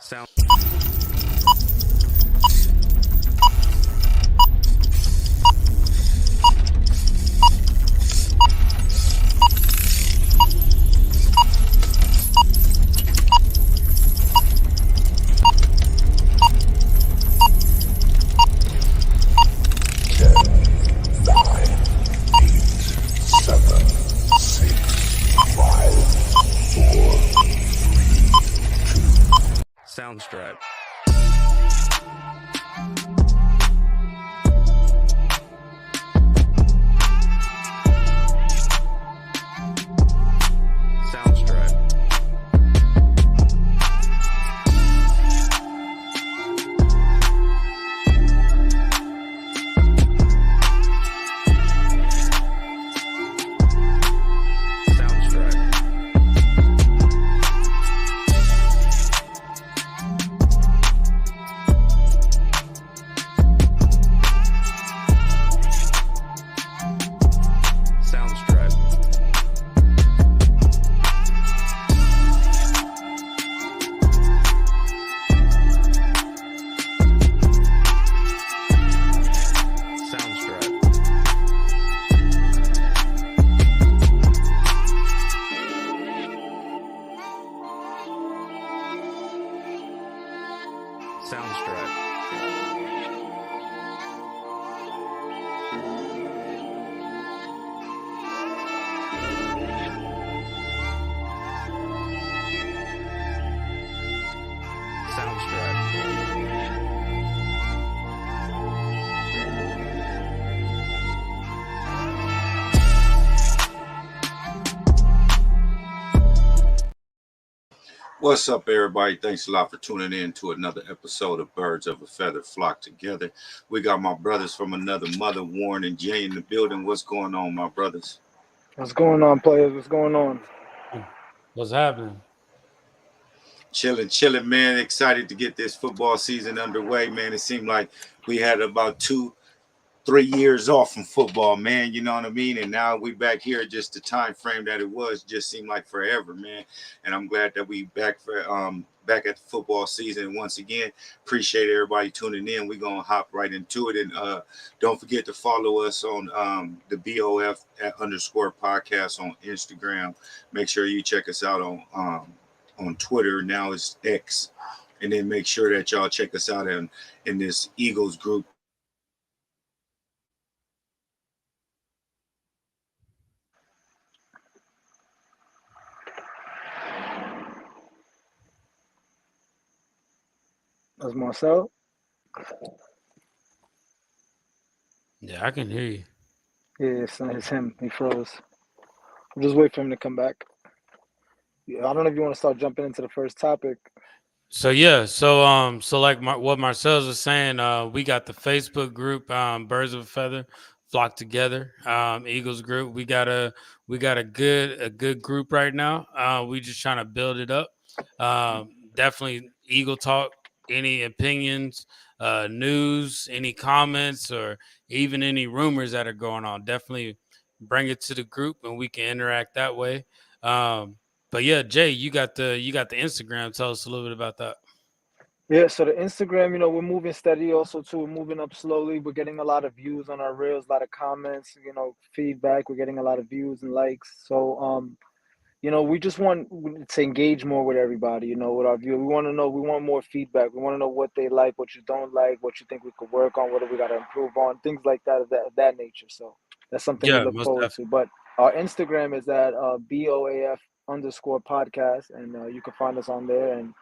Sound Soundstripe. Soundstripe. Soundstripe. Soundstripe. Soundstripe. Soundstripe. Soundstripe. What's up, everybody? Thanks a lot for tuning in to another episode of Birds of a Feather Flock Together. We got my brothers from another mother, Warren and Jay, in the building. What's going on, my brothers? What's going on, players? What's going on? What's happening? Chilling, man. Excited to get this football season underway, man. It seemed like we had about 2-3 years off from football, man. You know what I mean? And now we back here. Just the time frame that it was just seemed like forever, man. And I'm glad that we back at the football season once again. Appreciate everybody tuning in. We're gonna hop right into it, and don't forget to follow us on the BOF _ podcast on Instagram. Make sure you check us out on Twitter. Now it's X, and then make sure that y'all check us out in this Eagles group. That's Marcel. Yeah, I can hear you. Yeah, it's him. He froze. We'll just wait for him to come back. Yeah, I don't know if you want to start jumping into the first topic. So like what Marcel was saying, we got the Facebook group, Birds of a Feather Flock Together, Eagles group. We got a good group right now. We just trying to build it up. Definitely Eagle talk. Any opinions, news, any comments, or even any rumors that are going on, definitely bring it to the group and we can interact that way. But yeah, Jay, you got the Instagram. Tell us a little bit about that. Yeah, so the Instagram, we're moving steady also too. We're moving up slowly. We're getting a lot of views on our reels, a lot of comments, feedback. We're getting a lot of views and likes. So we just want to engage more with everybody, with our view. We want more feedback. We want to know what they like, what you don't like, what you think we could work on, what do we got to improve on, things like that of that nature. So that's something we look forward to. But our Instagram is at BOAF _ podcast, and you can find us on there and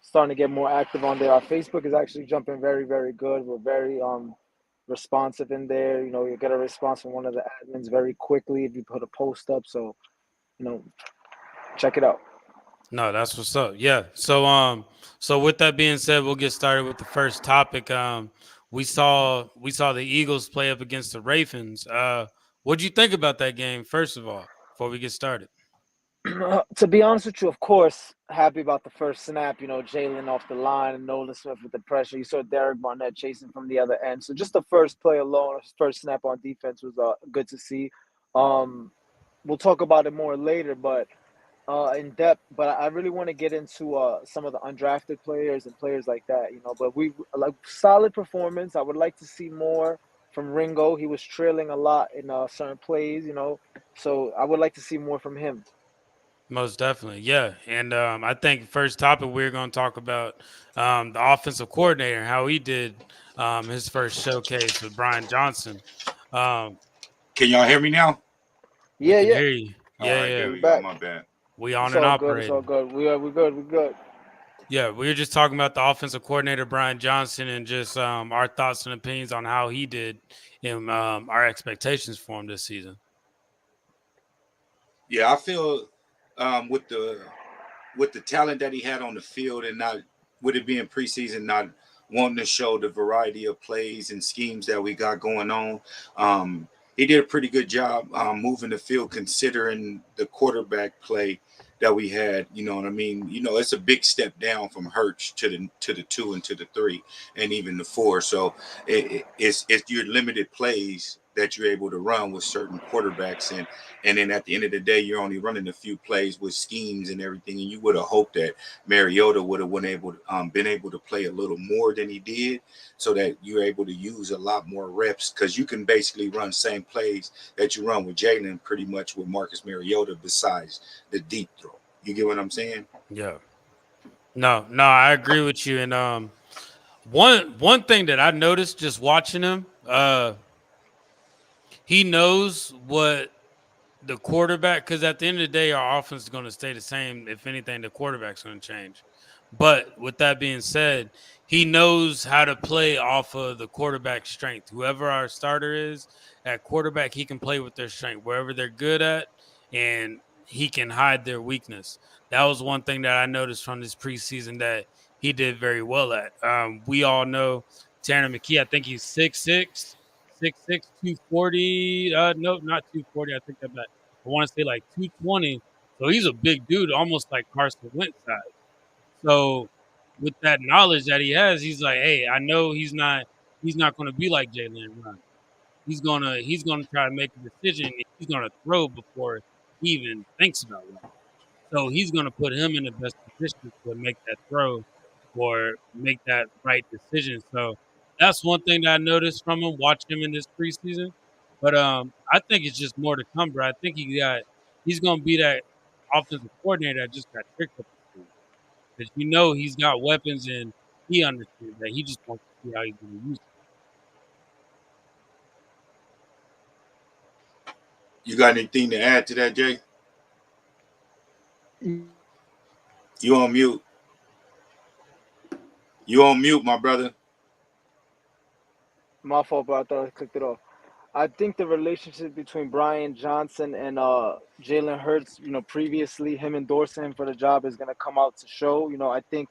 starting to get more active on there. Our Facebook is actually jumping very, very good. We're very responsive in there. You get a response from one of the admins very quickly if you put a post up. So, check it out. No, that's what's up. Yeah. So with that being said, we'll get started with the first topic. We saw the Eagles play up against the Ravens. What'd you think about that game, first of all, before we get started? To be honest with you, of course, happy about the first snap. Jalen off the line and Nolan Smith with the pressure. You saw Derek Barnett chasing from the other end. So just the first play alone, first snap on defense was good to see. We'll talk about it more later, but in depth, but I really want to get into some of the undrafted players and players like that, you know. But we like solid performance. I would like to see more from Ringo. He was trailing a lot in certain plays, you know. So I would like to see more from him. Most definitely, yeah. And I think first topic we're going to talk about the offensive coordinator, how he did his first showcase with Brian Johnson. Um, Can y'all hear me now? we Yeah, can yeah. hear you. All Yeah, right, yeah. there We're we go. back. My bad. We It's on and all good. It's all operating. good. We're good. We're good. Yeah, we were just talking about the offensive coordinator Brian Johnson and just our thoughts and opinions on how he did and our expectations for him this season. Yeah, I feel with the talent that he had on the field, and not with it being preseason, not wanting to show the variety of plays and schemes that we got going on. He did a pretty good job moving the field, considering the quarterback play that we had. You know what I mean? You know, it's a big step down from Hurts to the two and to the three and even the four. So it's your limited plays that you're able to run with certain quarterbacks, and then at the end of the day, you're only running a few plays with schemes and everything. And you would have hoped that Mariota would have been able to play a little more than he did, so that you're able to use a lot more reps, because you can basically run same plays that you run with Jalen pretty much with Marcus Mariota, besides the deep throw. You get what I'm saying? Yeah. No, I agree with you. And one thing that I noticed just watching him, he knows what the quarterback, because at the end of the day, our offense is going to stay the same. If anything, the quarterback's going to change. But with that being said, he knows how to play off of the quarterback strength. Whoever our starter is at quarterback, he can play with their strength wherever they're good at, and he can hide their weakness. That was one thing that I noticed from this preseason that he did very well at. We all know Tanner McKee. I think he's 6'6", 6'6", 240. No, not 240. I think that I want to say like 220. So he's a big dude, almost like Carson Wentz size. So with that knowledge that he has, he's like, hey, I know he's not going to be like Jalen Run. He's gonna try to make a decision. And he's gonna throw before he even thinks about it. So he's going to put him in the best position to make that throw or make that right decision. So that's one thing that I noticed from him, watching him in this preseason. But I think it's just more to come, bro. I think he's going to be that offensive coordinator that just got tricked up the season. Because he's got weapons and he understands that. He just wants to see how he's going to use You got anything to add to that, Jay? You on mute? You on mute, my brother? My fault, but I thought I clicked it off. I think the relationship between Brian Johnson and Jalen Hurts, you know, previously him endorsing him for the job is gonna come out to show. You know, I think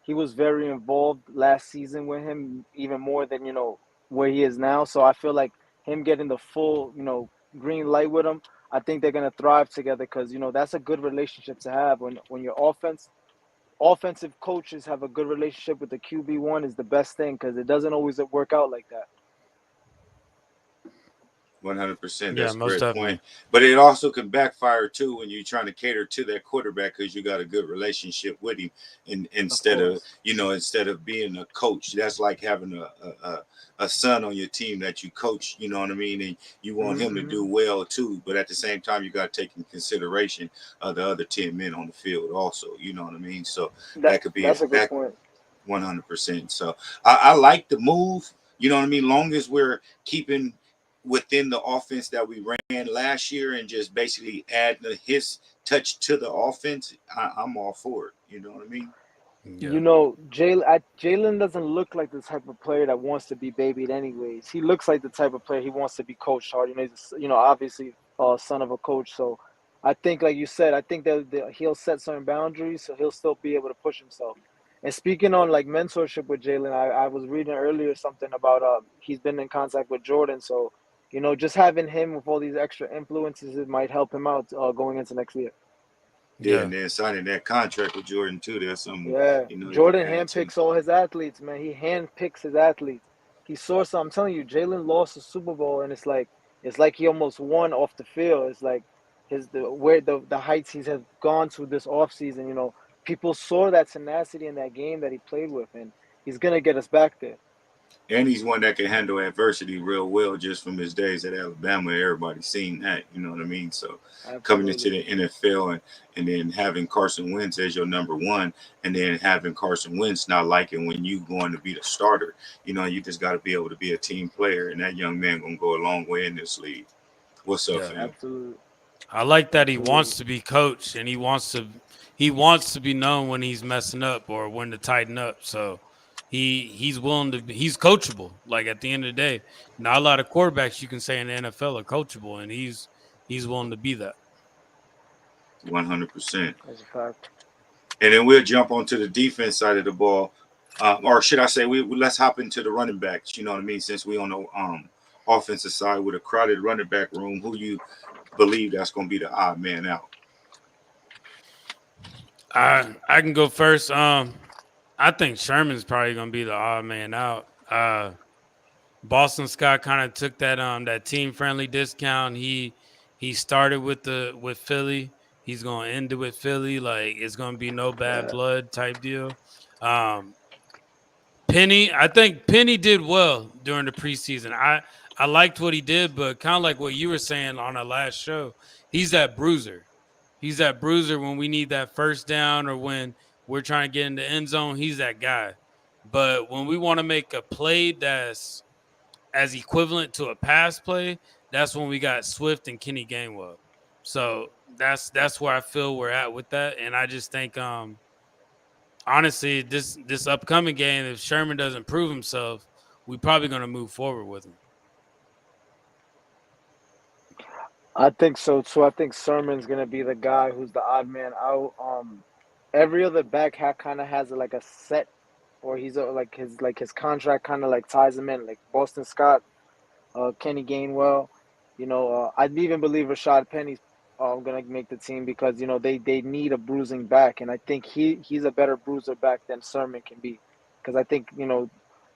he was very involved last season with him, even more than where he is now. So I feel like him getting the full green light with him, I think they're gonna thrive together because that's a good relationship to have when your offensive coaches have a good relationship with the QB1 is the best thing because it doesn't always work out like that. 100%. it. Yeah, That's a most great point. definitely. But it also can backfire too when you're trying to cater to that quarterback because you got a good relationship with him. And Of course. instead of being a coach, that's like having a son on your team that you coach. You know what I mean? And you want him to Mm-hmm. do well too. But at the same time, you got to take in consideration the other 10 men on the field also. You know what I mean? So That that could be that's a good that point. 100%. So I like the move. You know what I mean? Long as we're keeping within the offense that we ran last year and just basically add his touch to the offense, I'm all for it. You know what I mean? Yeah. Jalen doesn't look like the type of player that wants to be babied anyways. He looks like the type of player he wants to be coached hard. He's obviously son of a coach. So I think, like you said, I think that he'll set certain boundaries, so he'll still be able to push himself. And speaking on like mentorship with Jalen, I was reading earlier something about he's been in contact with Jordan. So just having him with all these extra influences, it might help him out going into next year. Yeah, Yeah. and then signing that contract with Jordan too. There's something Yeah, you can Jordan add to. handpicks all his athletes, man. He handpicks his athletes. He saw some. I'm telling you, Jalen lost the Super Bowl, and it's like he almost won off the field. It's like the heights he's has gone to this offseason. You know, people saw that tenacity in that game that he played with, and he's gonna get us back there. And he's one that can handle adversity real well just from his days at Alabama. Everybody's seen that, you know what I mean? So coming into Absolutely. the NFL and then having Carson Wentz as your number one, and then having Carson Wentz not liking when you going to be the starter, you know, you just got to be able to be a team player, and that young man gonna go a long way in this league. What's up, Yeah. fam? Absolutely. I like that he Absolutely. wants to be coached and he wants to be known when he's messing up or when to tighten up. So he's willing to be, he's coachable. Like at the end of the day, not a lot of quarterbacks you can say in the NFL are coachable, and he's willing to be that. 100%. That's a fact. And then we'll jump onto the defense side of the ball, or should I say, let's hop into the running backs. You know what I mean? Since we on the offensive side with a crowded running back room, who you believe that's going to be the odd man out? I can go first. I think Sherman's probably gonna be the odd man out. Boston Scott kind of took that team friendly discount. He started with Philly. He's gonna end it with Philly. Like it's gonna be no bad Yeah. blood type deal. Um, Penny, I think Penny did well during the preseason. I liked what he did, but kind of like what you were saying on our last show, he's that bruiser. He's that bruiser when we need that first down or when we're trying to get in the end zone. He's that guy. But when we want to make a play that's as equivalent to a pass play, that's when we got Swift and Kenny Gainwell. So that's where I feel we're at with that. And I just think honestly, this upcoming game, if Sherman doesn't prove himself, we're probably gonna move forward with him. I think so too. I think Sermon's gonna be the guy who's the odd man out. Every other back kind of has like a set, or he's like his contract kind of like ties him in. Like Boston Scott, Kenny Gainwell. You know, I'd even believe Rashad Penny's gonna make the team because you know they need a bruising back, and I think he's a better bruiser back than Sermon can be, because I think you know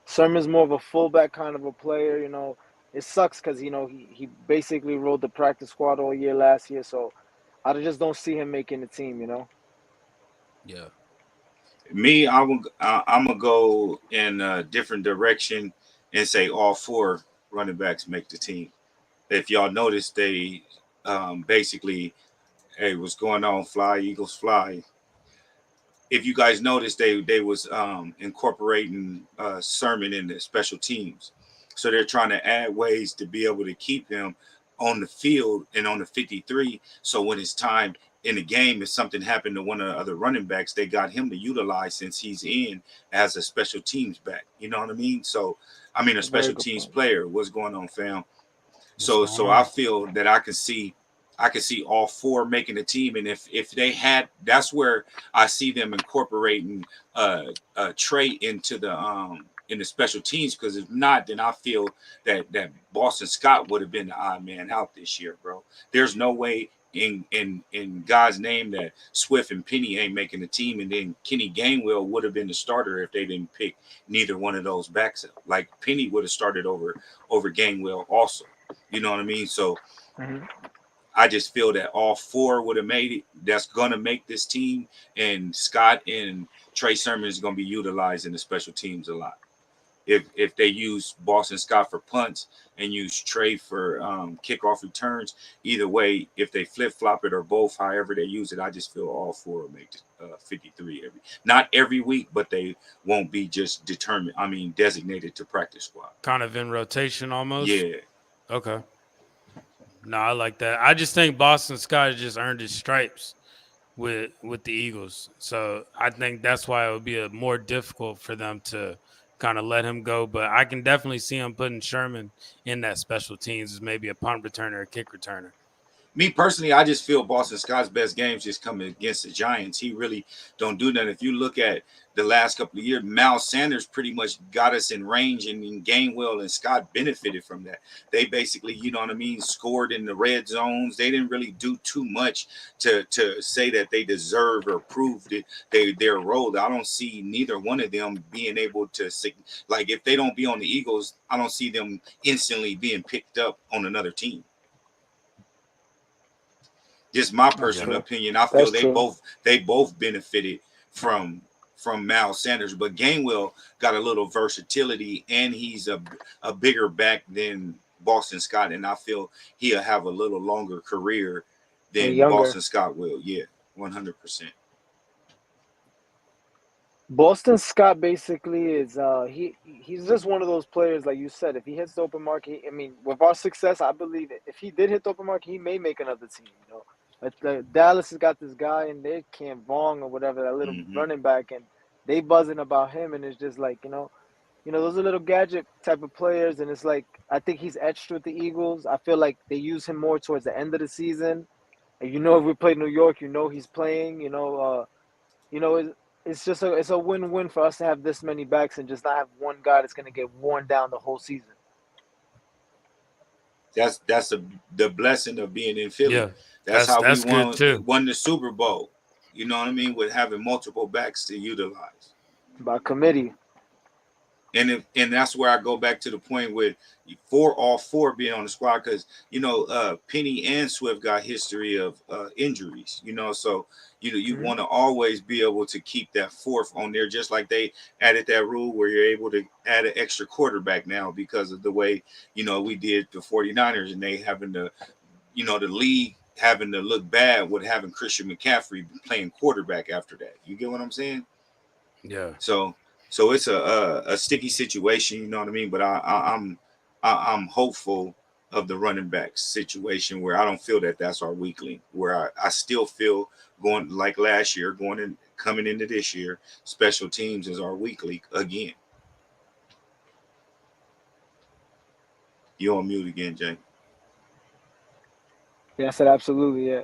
Sermon's more of a fullback kind of a player. You know, it sucks because you know he basically rode the practice squad all year last year, so I just don't see him making the team. You know. Yeah. Me, I'm gonna go in a different direction and say all four running backs make the team. If y'all notice, they basically, hey, what's going on? Fly Eagles fly. If you guys noticed, they was incorporating Sermon in the special teams, so they're trying to add ways to be able to keep him on the field and on the 53. So when it's time in the game, if something happened to one of the other running backs, they got him to utilize since he's in as a special teams back. You know what I mean? So I mean a Very special good teams point. player. What's going on, fam? What's going So I on? feel that I can see all four making the team, and if they had, that's where I see them incorporating Trey into the special teams, because if not, then I feel that Boston Scott would have been the odd man out this year, bro. There's no way in God's name that Swift and Penny ain't making the team, and then Kenny Gainwell would have been the starter if they didn't pick neither one of those backs up. Like Penny would have started over Gainwell also. You know what I mean? So Hmm. I just feel that all four would have made it. That's gonna make this team, and Scott and Trey Sermon is gonna be utilized in the special teams a lot. If they use Boston Scott for punts and use Trey for kickoff returns, either way, if they flip flop it or both, however they use it, I just feel all four will make 53 not every week, but they won't be just determined. I mean, designated to practice squad. Kind of in rotation almost. Yeah, Okay. No, I like that. I just think Boston Scott just earned his stripes with the Eagles. So I think that's why it would be a more difficult for them to kind of let him go. But I can definitely see him putting Sherman in that special teams as maybe a punt returner or kick returner. me personally, I just feel Boston Scott's best games just coming against the Giants. He really don't do that. If you look at the last couple of years, Miles Sanders pretty much got us in range, and Gainwell and Scott benefited from that. They basically, you know what I mean, scored in the red zones. They didn't really do too much to say that they deserve or proved it their role. I don't see neither one of them being able to, like, if they don't be on the Eagles, I don't see them instantly being picked up on another team. Just my That's personal true. opinion. I feel That's true. they both benefited from Miles Sanders, but Gainwell got a little versatility, and he's a bigger back than Boston Scott, and I feel he'll have a little longer career And than younger. Boston Scott will. Yeah, 100%. Boston Scott basically is he's just one of those players like you said. If he hits the open market, I mean, with our success, I believe if he did hit the open market, he may make another team. You know, but Dallas has got this guy and they can't Vaughn or whatever that little Hmm. running back, and they buzzing about him, and it's just like those are little gadget type of players, and it's like I think he's etched with the Eagles. I feel like they use him more towards the end of the season. And if we play New York, he's playing. You know, it's just a win-win for us to have this many backs and just not have one guy that's going to get worn down the whole season. That's the blessing of being in Philly. Yeah, That's how we that's good too. won the Super Bowl. You know what I mean? With having multiple backs to utilize. By committee. And that's where I go back to the point with all four being on the squad, because Penny and Swift got history of injuries. So you Hmm. want to always be able to keep that fourth on there, just like they added that rule where you're able to add an extra quarterback now because of the way we did the 49ers, and they having to the league having to look bad with having Christian McCaffrey playing quarterback after that. You get what I'm saying? Yeah. So it's a sticky situation, you know what I mean. But I'm hopeful of the running back situation, where I don't feel that that's our weak link. Where I still feel, going like last year, coming into this year, special teams is our weak link again. You on mute again, Jay? Yeah, I said absolutely. Yeah.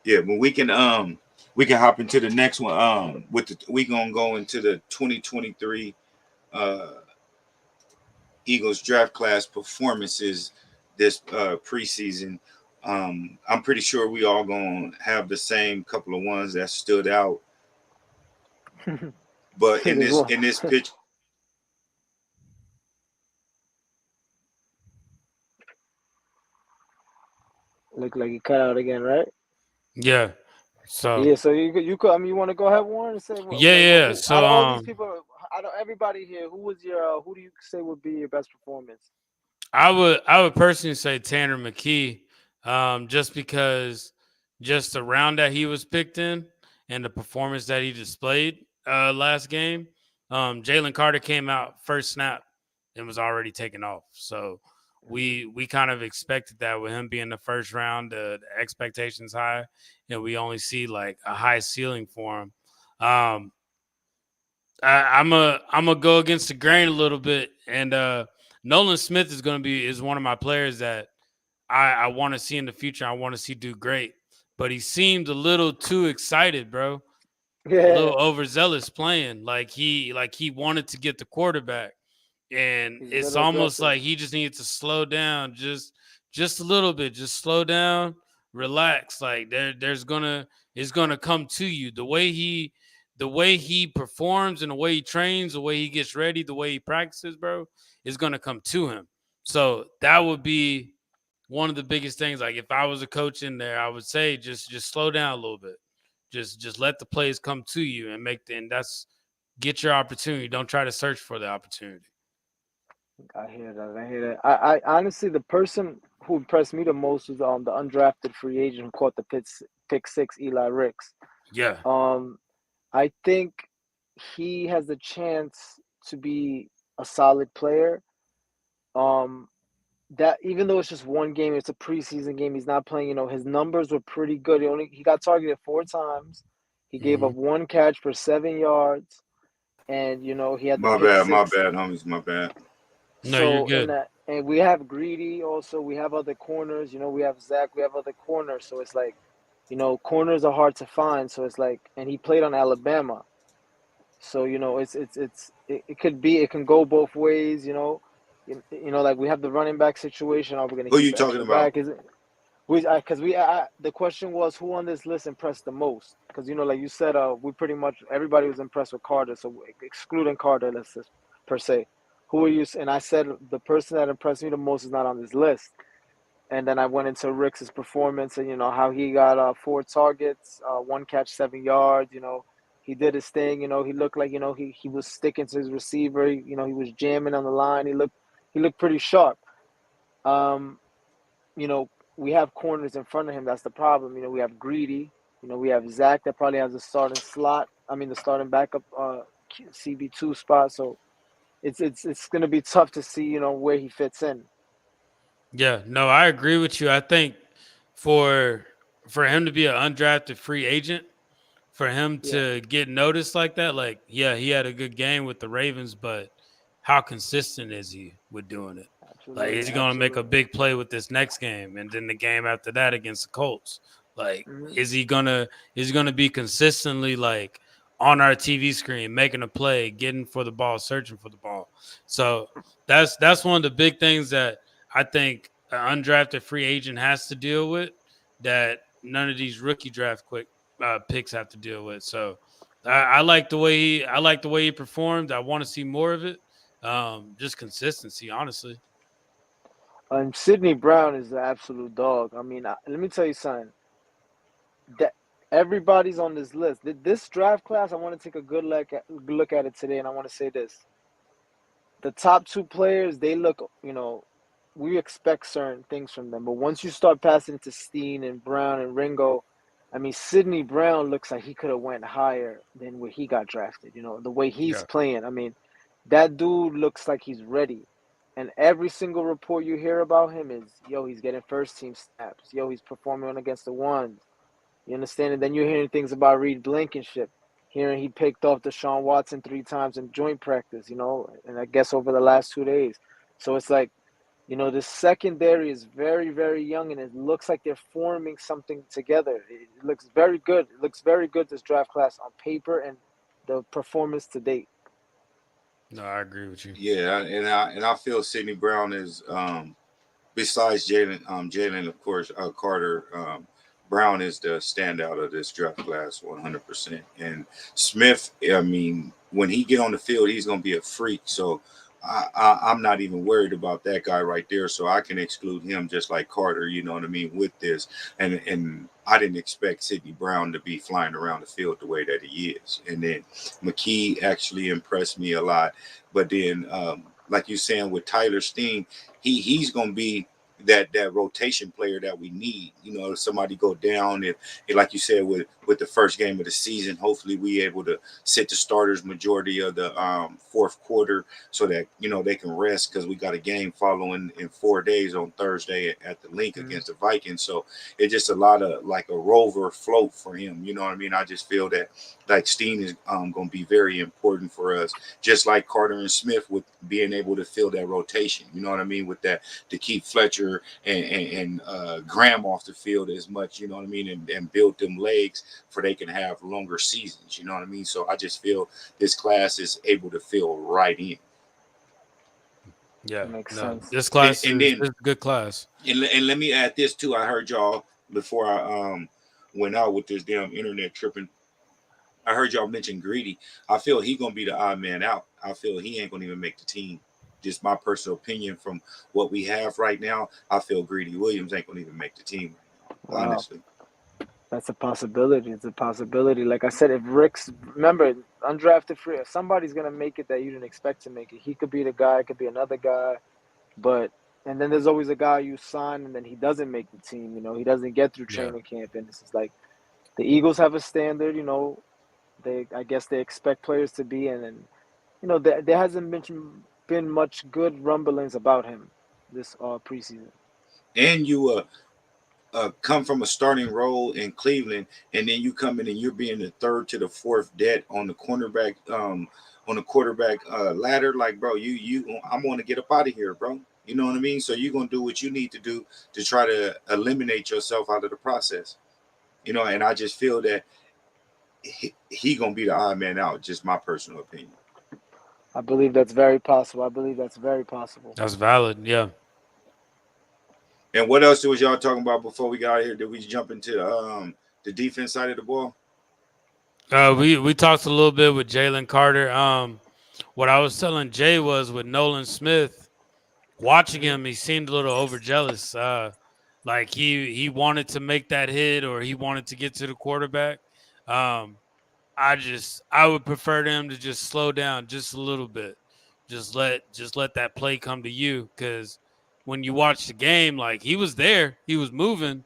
Yeah, but we can hop into the next one. We gonna go into the 2023 uh Eagles draft class performances this preseason. I'm pretty sure we all gonna have the same couple of ones that stood out. But in There's this one. in this pitch, Look like you cut out again, right? Yeah. So Yeah. So you could. I mean, you want to go ahead, Warren, and say what, yeah, like yeah. who out So of all these people, out of everybody here, who do you say would be your best performance? I would personally say Tanner McKee, just because just the round that he was picked in and the performance that he displayed last game. Jalen Carter came out first snap and was already taken off. So Hmm. we kind of expected that with him being the first round, the expectations high, and we only see like a high ceiling for him. Um, I'm a go against the grain a little bit, and Nolan Smith is one of my players that I want to see in the future. I want to see do great, but he seemed a little too excited, bro. A Yeah. little overzealous playing, like he wanted to get the quarterback, and He's a it's little almost aggressive. like he just needs to slow down, just a little bit, just slow down, relax. Like there's gonna it's gonna come to you the way he performs and the way he trains, the way he gets ready, the way he practices, bro, is gonna come to him. So that would be one of the biggest things. Like if I was a coach in there, I would say just slow down a little bit. Just let the plays come to you and and that's get your opportunity. Don't try to search for the opportunity. I hear that. I hear that. I honestly, the person who impressed me the most was the undrafted free agent who caught the pick six, Eli Ricks. Yeah. Um, I think he has a chance to be a solid player. Um, that even though it's just one game, it's a preseason game. He's not playing. His numbers were pretty good. He got targeted 4 times. He gave Hmm. up one catch for 7 yards, and he had the my pick bad, my six. bad, homies, my bad. No, you're So good. and we have Greedy also. We have other corners. We have Zach. We have other corners. So it's like, corners are hard to find. So it's like, and he played on Alabama. So it can go both ways. Like we have the running back situation. Are we going to Who keep you the talking extra about? back? Is it because the question was who on this list impressed the most? Because like you said, we pretty much everybody was impressed with Carter. So excluding Carter, let's just per se, who are you? And I said the person that impressed me the most is not on this list. and then I went into Rick's performance and how he got 4 targets, 1 catch, 7 yards. He did his thing. He looked like he was sticking to his receiver. He was jamming on the line. He looked pretty sharp. Um, we have corners in front of him. That's the problem. We have Greedy. We have Zach that probably has the starting slot. I mean, the starting backup CB2 spot. So it's going to be tough to see where he fits in. Yeah, no, I agree with you. I think for him to be an undrafted free agent, for him Yeah, to get noticed like that, like, yeah, he had a good game with the Ravens, but how consistent is he with doing it? Like, absolutely, is he going to make a absolutely. big play with this next game and then the game after that against the Colts? Like, Hmm. is he gonna be consistently like on our TV screen, making a play, getting for the ball, searching for the ball? So that's one of the big things that I think an undrafted free agent has to deal with that none of these rookie draft picks have to deal with. So I like the way he performed. I want to see more of it. Just consistency, honestly. Sidney Brown is the absolute dog. I mean, let me tell you something. That everybody's on this list. This draft class, I want to take a good look at it today, and I want to say this: the top 2 players, they look, we expect certain things from them, but once you start passing to Steen and Brown and Ringo, I mean, Sidney Brown looks like he could have went higher than where he got drafted. The way he's Yeah. playing. I mean, that dude looks like he's ready. And every single report you hear about him is, yo, he's getting first team snaps. Yo, he's performing against the ones. You understand? And then you're hearing things about Reed Blankenship. Hearing he picked off Deshaun Watson 3 times in joint practice, and I guess over the last 2 days. So it's like, the secondary is very, very young, and it looks like they're forming something together. It looks very good. It looks very good, this draft class on paper and the performance to date. No, I agree with you. Yeah, and I feel Sidney Brown is besides Jalen, of course, Carter. Brown is the standout of this draft class, 100%. And Smith, I mean, when he get on the field, he's gonna be a freak. So I'm not even worried about that guy right there. So I can exclude him just like Carter. You know what I mean with this. And I didn't expect Sidney Brown to be flying around the field the way that he is. And then McKee actually impressed me a lot. But then, like you're saying with Tyler Steen, he's gonna be that rotation player that we need. If somebody go down, if like you said with the first game of the season, hopefully we able to sit the starters majority of the fourth quarter so that they can rest because we got a game following in 4 days on Thursday at the Link Mm-hmm. against the Vikings. So it's just a lot of like a rover float for him. You know what I mean? I just feel that like Steen is going to be very important for us, just like Carter and Smith with being able to fill that rotation. You know what I mean? With that, to keep Fletcher and Graham off the field as much, you know what I mean, and build them legs for they can have longer seasons, you know what I mean. So I just feel this class is able to fill right in. Yeah. Makes No, sense. this class And is then a good class. and let me add this too. I heard y'all before I went out with this damn internet tripping. I heard y'all mention Greedy. I feel he gonna be the odd man out. I feel he ain't gonna even make the team. Just my personal opinion from what we have right now. I feel Greedy Williams ain't gonna even make the team. Wow. Honestly. That's a possibility. It's a possibility. Like I said, if Rick's, remember, undrafted free, if somebody's going to make it that you didn't expect to make it. He could be the guy, it could be another guy. But, and then there's always a guy you sign and then he doesn't make the team. He doesn't get through Yeah. training camp. And this is like the Eagles have a standard, I guess they expect players to be. And then, there hasn't been much good rumblings about him this preseason. And you come from a starting role in Cleveland, and then you come in and you're being the third to the fourth debt on the cornerback on the quarterback ladder. Like, bro, I'm going to get up out of here, bro. You know what I mean? So you're going to do what you need to do to try to eliminate yourself out of the process. And I just feel that he going to be the odd man out. Just my personal opinion. I believe that's very possible. I believe that's very possible. That's valid. Yeah. And what else was y'all talking about before we got out here? Did we jump into the defense side of the ball? We talked a little bit with Jalen Carter. What I was telling Jay was with Nolan Smith, watching him, he seemed a little overjealous. Like he wanted to make that hit or he wanted to get to the quarterback. Um, I would prefer them to just slow down just a little bit. Just let that play come to you, because when you watch the game, like he was there, he was moving,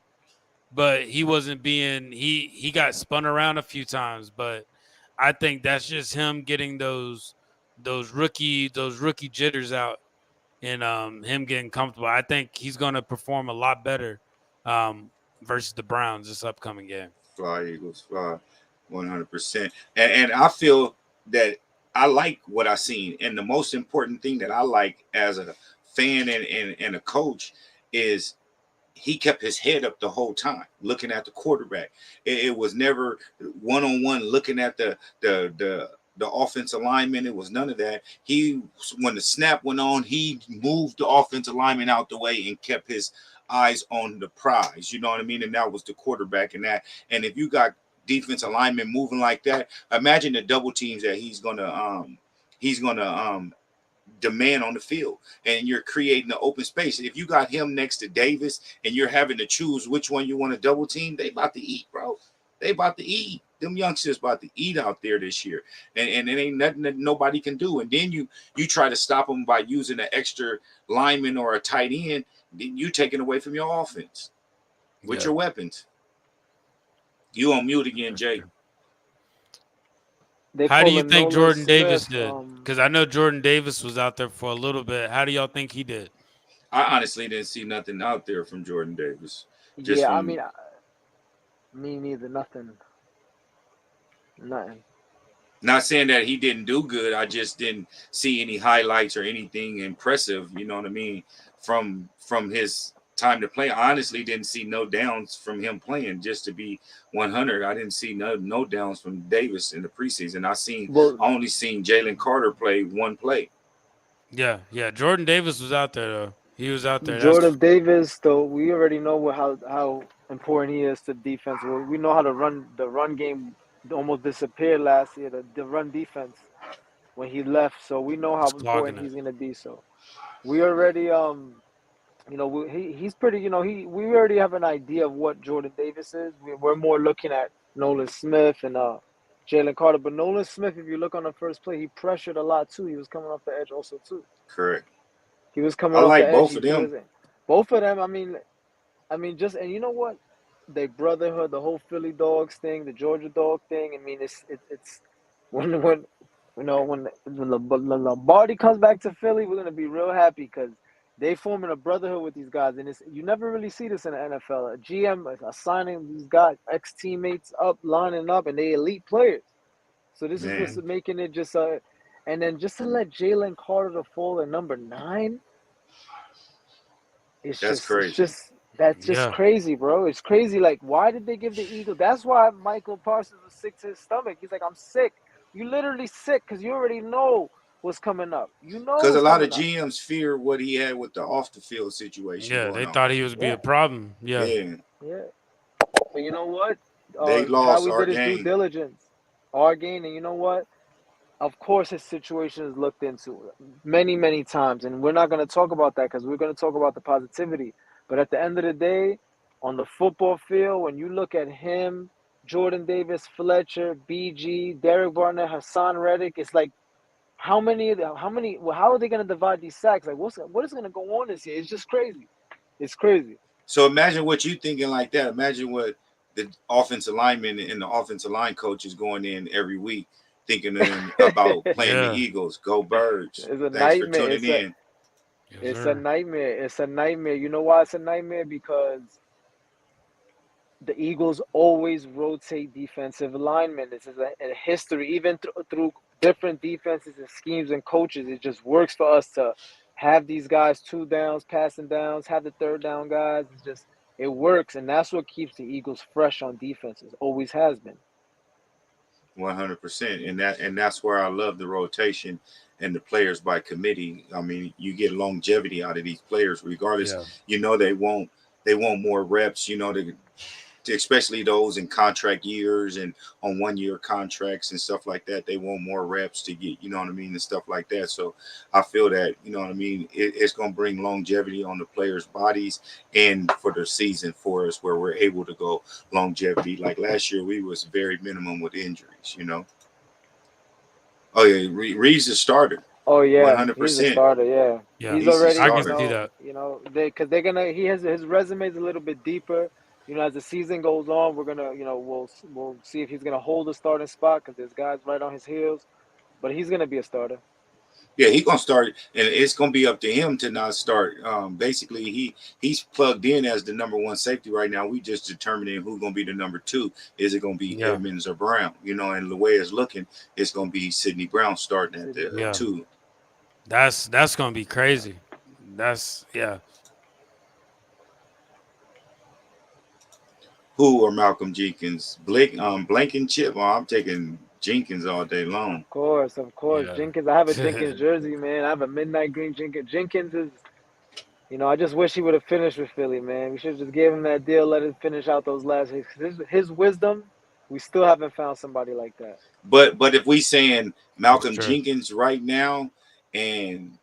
but he wasn't being he got spun around a few times. But I think that's just him getting those rookie jitters out, and him getting comfortable. I think he's going to perform a lot better um, versus the Browns this upcoming game. Fly Eagles, fly, 100%. And I feel that I like what I seen, and the most important thing that I like as a fan and a coach is he kept his head up the whole time, looking at the quarterback. It was never one on one looking at the offensive lineman. It was none of that. When the snap went on, he moved the offensive lineman out the way and kept his eyes on the prize. You know what I mean? And that was the quarterback. And if you got defensive linemen moving like that, imagine the double teams that he's gonna demand on the field, and you're creating an open space. If you got him next to Davis and you're having to choose which one you want to double team, they about to eat, bro. They about to eat. Them youngsters about to eat out there this year, and it ain't nothing that nobody can do. And then you try to stop them by using an extra lineman or a tight end. Then you taking away from your offense with your weapons. You on mute again, Jay. They How do call you him think Nolan Jordan Davis Smith. did? Because I know Jordan Davis was out there for a little bit. How do y'all think he did? I honestly didn't see nothing out there from Jordan Davis. Just Yeah, I from mean, me neither. Nothing. Nothing. Not saying that he didn't do good. I just didn't see any highlights or anything impressive. You know what I mean? From his time to play, I honestly didn't see no downs from him playing. Just to be 100, I didn't see no downs from Davis in the preseason. Well, I only seen Jalen Carter play one play. Yeah. Jordan Davis was out there though. He was out there. That's Jordan Davis, though, we already know how important he is to defense. Well, we know how to run the run game almost disappeared last year. The run defense when he left, so we know how clogging important it. he's gonna be. So we already he's pretty. We already have an idea of what Jordan Davis is. We're more looking at Nolan Smith and Jalen Carter. But Nolan Smith, if you look on the first play, he pressured a lot too. He was coming off the edge also too. Correct. He was coming I off the like edge. both He of threw them. his both of them. I mean, just and you know what? They brotherhood, the whole Philly dogs thing, the Georgia dog thing. I mean, it's when when Lombardi comes back to Philly, we're gonna be real happy because they forming a brotherhood with these guys, and you never really see this in the NFL. A GM assigning these guys, ex teammates up, lining up, and they elite players. So this is what's Man, making it just and then just to let Jalen Carter to fall at number 9. that's crazy. That's just Yeah. crazy, bro. It's crazy. Like, why did they give the Eagles? That's why Michael Parsons was sick to his stomach. He's like, I'm sick. You literally sick because you already know what's coming up. You know Because a what's lot of coming up. GMs fear what he had with the off the field situation Yeah, going they on. thought he was be Yeah, a problem. Yeah. Yeah, yeah. But you know what? they lost Howie our did his due game. diligence. Argane, and you know what? Of course, his situation is looked into many, many times, and we're not going to talk about that because we're going to talk about the positivity. But at the end of the day, on the football field, when you look at him, Jordan Davis, Fletcher, BG, Derek Barnett, Hassan Reddick, it's like how are they going to divide these sacks? Like what is going to go on this year? It's just crazy. It's crazy. So imagine what you thinking like that. Imagine what the offensive lineman and the offensive line coach is going in every week thinking about playing the Yeah. Eagles. Go Birds. It's a Thanks for nightmare. tuning in. Yes, It's a sir. nightmare. It's a nightmare. You know why it's a nightmare? Because the Eagles always rotate defensive linemen. This is a history, even through different defenses and schemes and coaches. It just works for us to have these guys 2 downs, passing downs, have the third down guys. It works, and that's what keeps the Eagles fresh on defenses. Always has been. 100%. And that's where I love the rotation and the players by committee. I mean, you get longevity out of these players regardless. Yeah. You know they want more reps. You know especially those in contract years and on 1 year contracts and stuff like that. They want more reps to get, you know what I mean, and stuff like that. So I feel that, you know what I mean, it's going to bring longevity on the players' bodies and for the season for us where we're able to go longevity. Like last year, we was very minimum with injuries, you know. Oh, yeah, Reed's a starter, Oh yeah, he's a 100%. starter. Yeah, Yeah, he's He's a already, I can starter. see that. because they're gonna. He has his resume is a little bit deeper. As the season goes on, we're gonna, we'll see if he's gonna hold the starting spot because there's guys right on his heels. But he's gonna be a starter. Yeah, he's gonna start, and it's gonna be up to him to not start. Basically, he's plugged in as the number one safety right now. We just determining who's gonna be the number two. Is it gonna be Yeah, Edmonds or Brown? And the way it's looking, it's gonna be Sidney Brown starting at Sidney the Brown. yeah. two. That's gonna be crazy. That's yeah. Who or Malcolm Jenkins? Blankenship. Oh, I'm taking Jenkins all day long. Of course. Yeah. Jenkins. I have a Jenkins jersey, man. I have a midnight green Jenkins. Jenkins is, I just wish he would have finished with Philly, man. We should have just gave him that deal, let him finish out those last. His wisdom, we still haven't found somebody like that. But if we saying That's Malcolm true. Jenkins right now and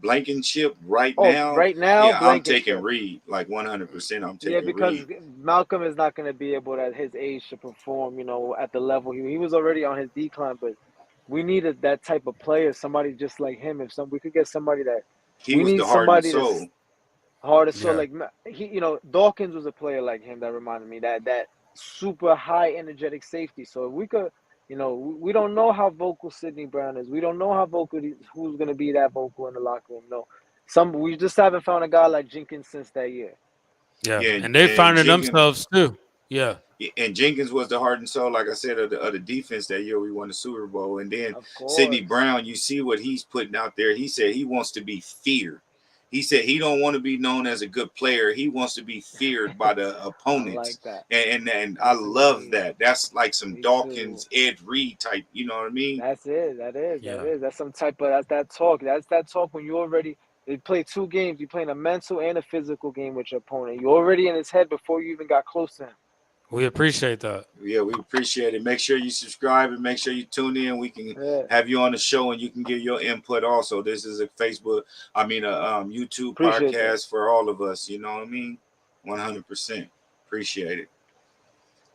Blankenship right Oh, now, right now, yeah, I'm taking Blankenship. Reed like 100%. I'm Yeah, taking because Reed. Malcolm is not going to be able at his age to perform, at the level he was already on his decline. But we needed that type of player, somebody just like him. If we could get somebody that He we was need the heart and somebody that's soul. hard. So Yeah. like he, Dawkins was a player like him that reminded me that super high energetic safety. So if we could, we don't know how vocal Sidney Brown is. We don't know how vocal who's going to be that vocal in the locker room. No, we just haven't found a guy like Jenkins since that year. Yeah. Yeah, And they and finding Jenkins themselves too. Yeah. and Jenkins was the heart and soul, like I said, of the defense that year we won the Super Bowl. And then Of Sidney course. Brown, you see what he's putting out there. He said he wants to be feared. He said he don't want to be known as a good player. He wants to be feared by the I like opponents. that. And I Yes, love indeed. that. That's like some Me too. Dawkins, Ed Reed type. You know what I mean? That's it. That is. That Yeah. is. That's some type of. That's that talk. That's that talk when you already. They play two games. You're playing a mental and a physical game with your opponent. You're already in his head before you even got close to him. We appreciate that. Yeah, we appreciate it. Make sure you subscribe and make sure you tune in. We can Yeah. have you on the show and you can give your input also. This is a YouTube Appreciate that. podcast for all of us. You know what I mean? 100%. Appreciate it.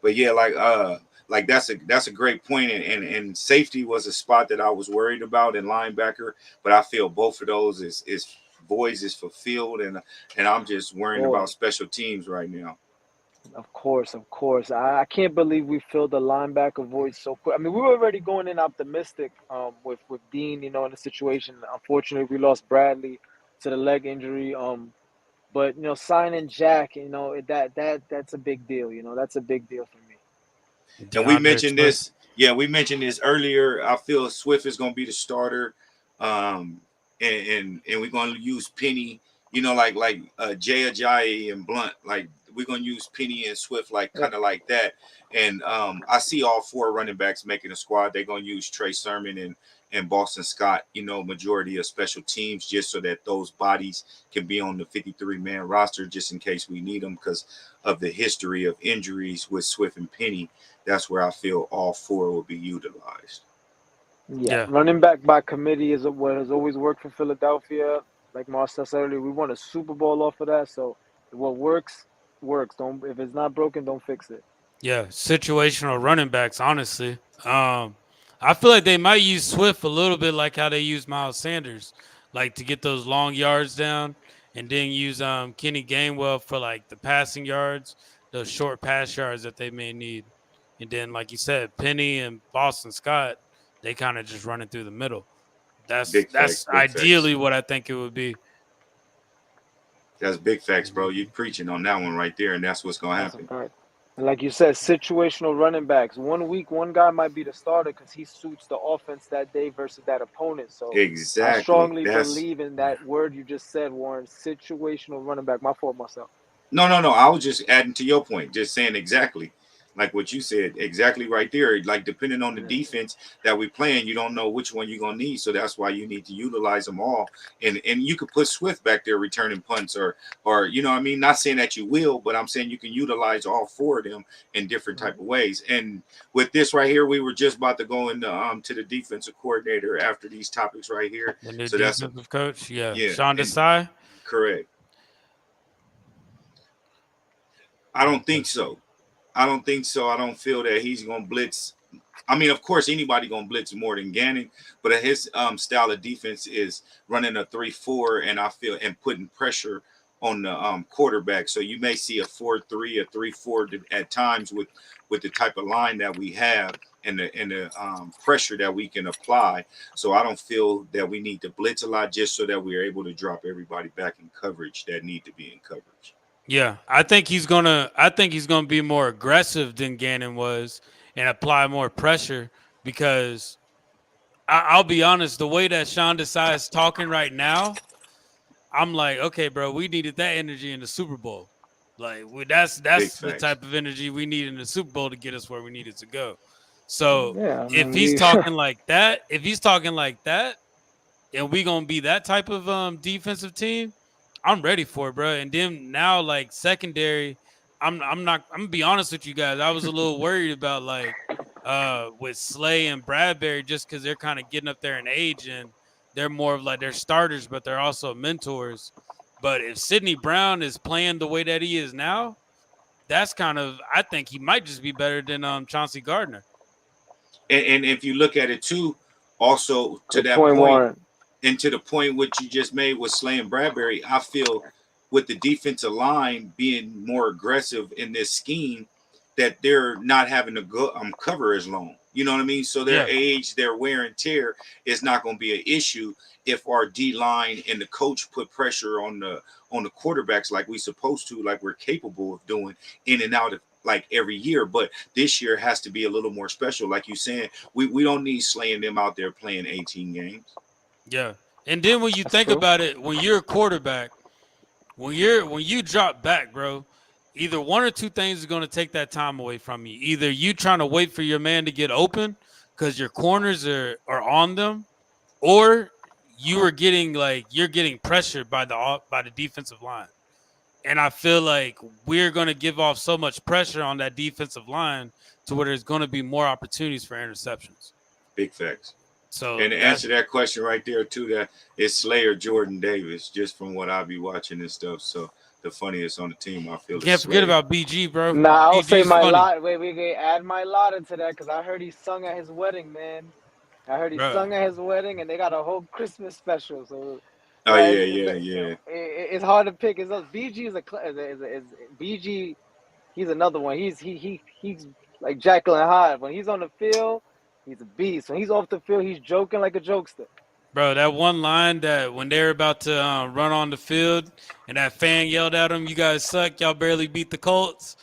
But yeah, like that's a great point. And safety was a spot that I was worried about in linebacker, but I feel both of those is voids is fulfilled, and I'm just Of worrying about course. special teams right now. Of course. Of course. I can't believe we filled the linebacker void so quick. I mean, we were already going in optimistic with Dean, in the situation. Unfortunately, we lost Bradley to the leg injury. But signing Jack, that's a big deal. That's a big deal for me. And we DeAndre mentioned Swift. this. Yeah, we mentioned this earlier. I feel Swift is going to be the starter, and we're going to use Penny. Jay Ajayi and Blunt. Like we're going to use Penny and Swift, like Yeah, kind of like that. And I see all four running backs making a squad. They're going to use Trey Sermon and Boston Scott. Majority of special teams, just so that those bodies can be on the 53-man roster, just in case we need them because of the history of injuries with Swift and Penny. That's where I feel all four will be utilized. yeah. Yeah. Running back by committee is what has always worked for Philadelphia. Like Marcel said earlier, we won a Super Bowl off of that. So what works, works. Don't If it's not broken, don't fix it. Yeah. Situational running backs, honestly. I feel like they might use Swift a little bit like how they use Miles Sanders, like to get those long yards down, and then use Kenny Gainwell for like the passing yards, those short pass yards that they may need. And then, like you said, Penny and Boston Scott, they kind of just running through the middle. Big facts, That's big facts. ideally what I think it would be. That's big facts, bro. You preaching on that one right there, and that's what's gonna That's a happen. fact. And like you said, situational running backs. 1 week, one guy might be the starter because he suits the offense that day versus that opponent. So I Exactly. strongly That's believe in Yeah. that word you just said, Warren. Situational running back. My fault, myself. no. I was just adding to your point, just saying exactly. like what you said, exactly right there. Like depending on the defense that we playing, you don't know which one you're gonna need. So that's why you need to utilize them all. And you could put Swift back there returning punts, or you know what I mean. Not saying that you will, but I'm saying you can utilize all four of them in different type of ways. And with this right here, we were just about to go into to the defensive coordinator after these topics right here. The new So that's defensive coach, yeah, yeah, Sean and Desai. correct. I don't think so. I don't think so. I don't feel that he's gonna blitz. I mean, of course, anybody gonna blitz more than Gannon, but his style of defense is running a 3-4, and I feel and putting pressure on the quarterback. So you may see a 4-3, a 3-4 at times with the type of line that we have and the pressure that we can apply. So I don't feel that we need to blitz a lot, just so that we are able to drop everybody back in coverage that need to be in coverage. Yeah, I think he's gonna be more aggressive than Gannon was and apply more pressure because I'll be honest, the way that Sean Desai is talking right now, I'm like, okay, bro, we needed that energy in the Super Bowl. Like that's the type of energy we need in the Super Bowl to get us where we needed to go. So Yeah, I if mean, he's talking like that, and we gonna be that type of defensive team, I'm ready for it, bro. And then now, like secondary, I'm gonna be honest with you guys. I was a little worried about like with Slay and Bradbury just because they're kind of getting up there in age and they're more of like they're starters, but they're also mentors. But if Sidney Brown is playing the way that he is now, that's kind of I think he might just be better than Chauncey Gardner. And if you look at it too, also to that point, Warren. and to the point what you just made with Slay and Bradbury, I feel with the defensive line being more aggressive in this scheme, that they're not having to go cover as long. You know what I mean? So their age, their wear and tear is not going to be an issue if our D line and the coach put pressure on the quarterbacks like we supposed to, like we're capable of doing in and out of like every year. But this year has to be a little more special. Like you saying, we don't need slaying them out there playing 18 games. Yeah. And then when you think about it, when you're a quarterback, when you drop back, bro, either one or two things are going to take that time away from you. Either you trying to wait for your man to get open because your corners are on them, or you're getting pressured by the defensive line. And I feel like we're going to give off so much pressure on that defensive line to where there's going to be more opportunities for interceptions. Big facts. So, and to answer that question right there too, that is Slayer Jordan Davis, just from what I'll be watching and stuff. So the funniest on the team, I feel. Can't forget about BG, bro. Nah, I'll say my funny. lot. Wait, we can add my lot into that because I heard he sung at his wedding, man. I heard he sung at his wedding, and they got a whole Christmas special. So, it's hard to pick. BG is BG. He's another one. He's like Jekyll and Hyde. When he's on the field, he's a beast. When he's off the field, he's joking like a jokester. Bro, that one line that when they're about to run on the field and that fan yelled at him, "You guys suck. Y'all barely beat the Colts."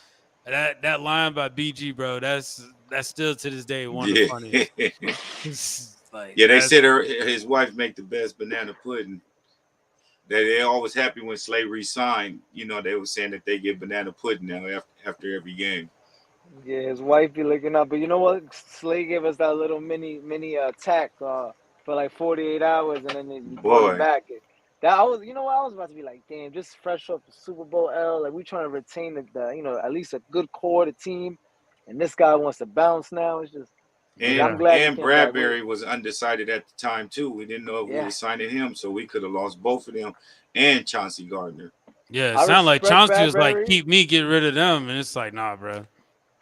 That line by BG, bro, that's still to this day one of the funniest. They said his wife make the best banana pudding. They're always happy when Slay re-signed. You know, they were saying that they get banana pudding now after every game. Yeah, his wife be looking up. But you know what? Slay gave us that little mini attack for like 48 hours, and then he brought it back. I was about to be like, damn, just fresh off the Super Bowl L. Like, we trying to retain the at least a good core of the team. And this guy wants to bounce now. It's just. And I'm glad Bradbury was undecided at the time too. We didn't know if we were signing him, so we could have lost both of them and Chauncey Gardner. Yeah, it sounded like Chauncey was like, keep me, get rid of them. And it's like, nah, bro.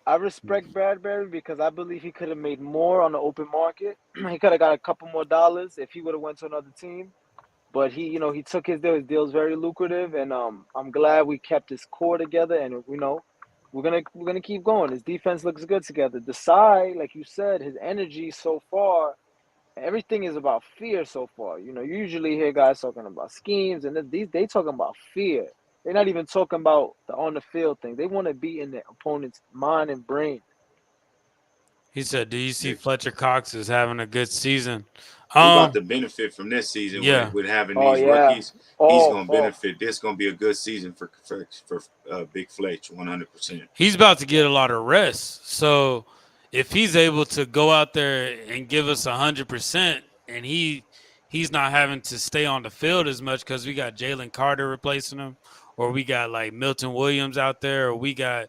I respect Bradbury because I believe he could have made more on the open market. He could have got a couple more dollars if he would have went to another team. But he took his deal. His deal's very lucrative, and I'm glad we kept his core together. And we're gonna keep going. His defense looks good together. Desai, like you said, his energy so far, everything is about fear so far. You usually hear guys talking about schemes, and they talking about fear. They're not even talking about the on the field thing. They want to be in their opponent's mind and brain. He said, "Do you see Fletcher Cox is having a good season?" We about Um, to benefit from this season yeah, with having Oh these yeah. rookies. He's Oh, gonna oh. benefit. This gonna be a good season for Big Fletch, 100%. he's about to get a lot of rest. So if he's able to go out there and give us 100%, and he's not having to stay on the field as much because we got Jalen Carter replacing him, or we got like Milton Williams out there, or we got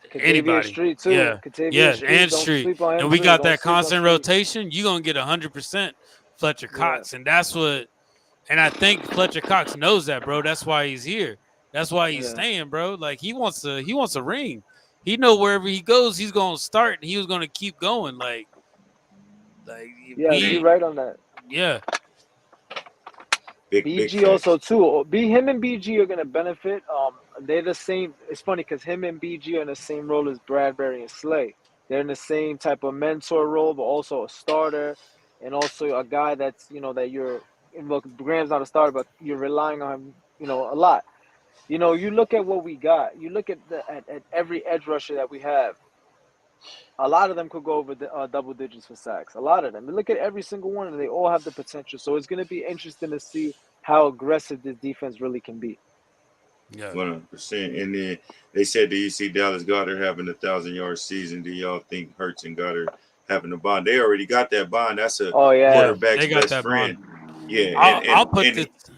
Katavius anybody. Street too. Yeah, Katavius yeah, Street. and Don't Street, sleep on him and we too. got Don't that sleep on constant Street. rotation. You're gonna get 100% Fletcher Yeah. Cox, and that's what. And I think Fletcher Cox knows that, bro. That's why he's here. That's why he's Yeah. staying, bro. Like he wants a ring. He know wherever he goes, he's gonna start, and he was gonna keep going. Like Yeah. You're we, right on that. yeah, Big BG also facts. too. Him and BG are gonna benefit. They're the same. It's funny because him and BG are in the same role as Bradbury and Slay. They're in the same type of mentor role, but also a starter, and also a guy that's that you're. Look, Graham's not a starter, but you're relying on him, a lot. You look at what we got. You look at at every edge rusher that we have. A lot of them could go over the double digits for sacks. A lot of them. You look at every single one, and they all have the potential. So it's going to be interesting to see how aggressive this defense really can be. yeah. 100%. And then they said, do you see Dallas Goddard having 1,000-yard season? Do y'all think Hurts and Goddard having a bond? They already got that bond. That's a Oh yeah, quarterback's They got best that bond. friend. Yeah, I'll put this. go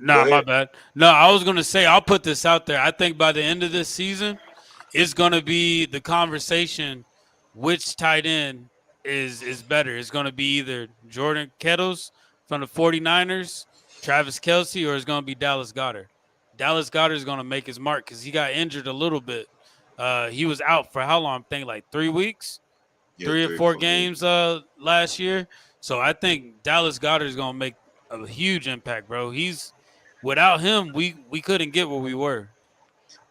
Nah, my ahead. bad. No, I was gonna say I'll put this out there. I think by the end of this season, it's gonna be the conversation which tight end is better. It's gonna be either Jordan Kettles from the 49ers, Travis Kelce, or it's gonna be Dallas Goddard. Dallas Goddard is gonna make his mark because he got injured a little bit. He was out for how long? I'm thinking like 3 weeks, Yeah, 3 or 4 3 or 4 weeks. games last year. So I think Dallas Goddard is gonna make a huge impact, bro. He's without him, we couldn't get where we were.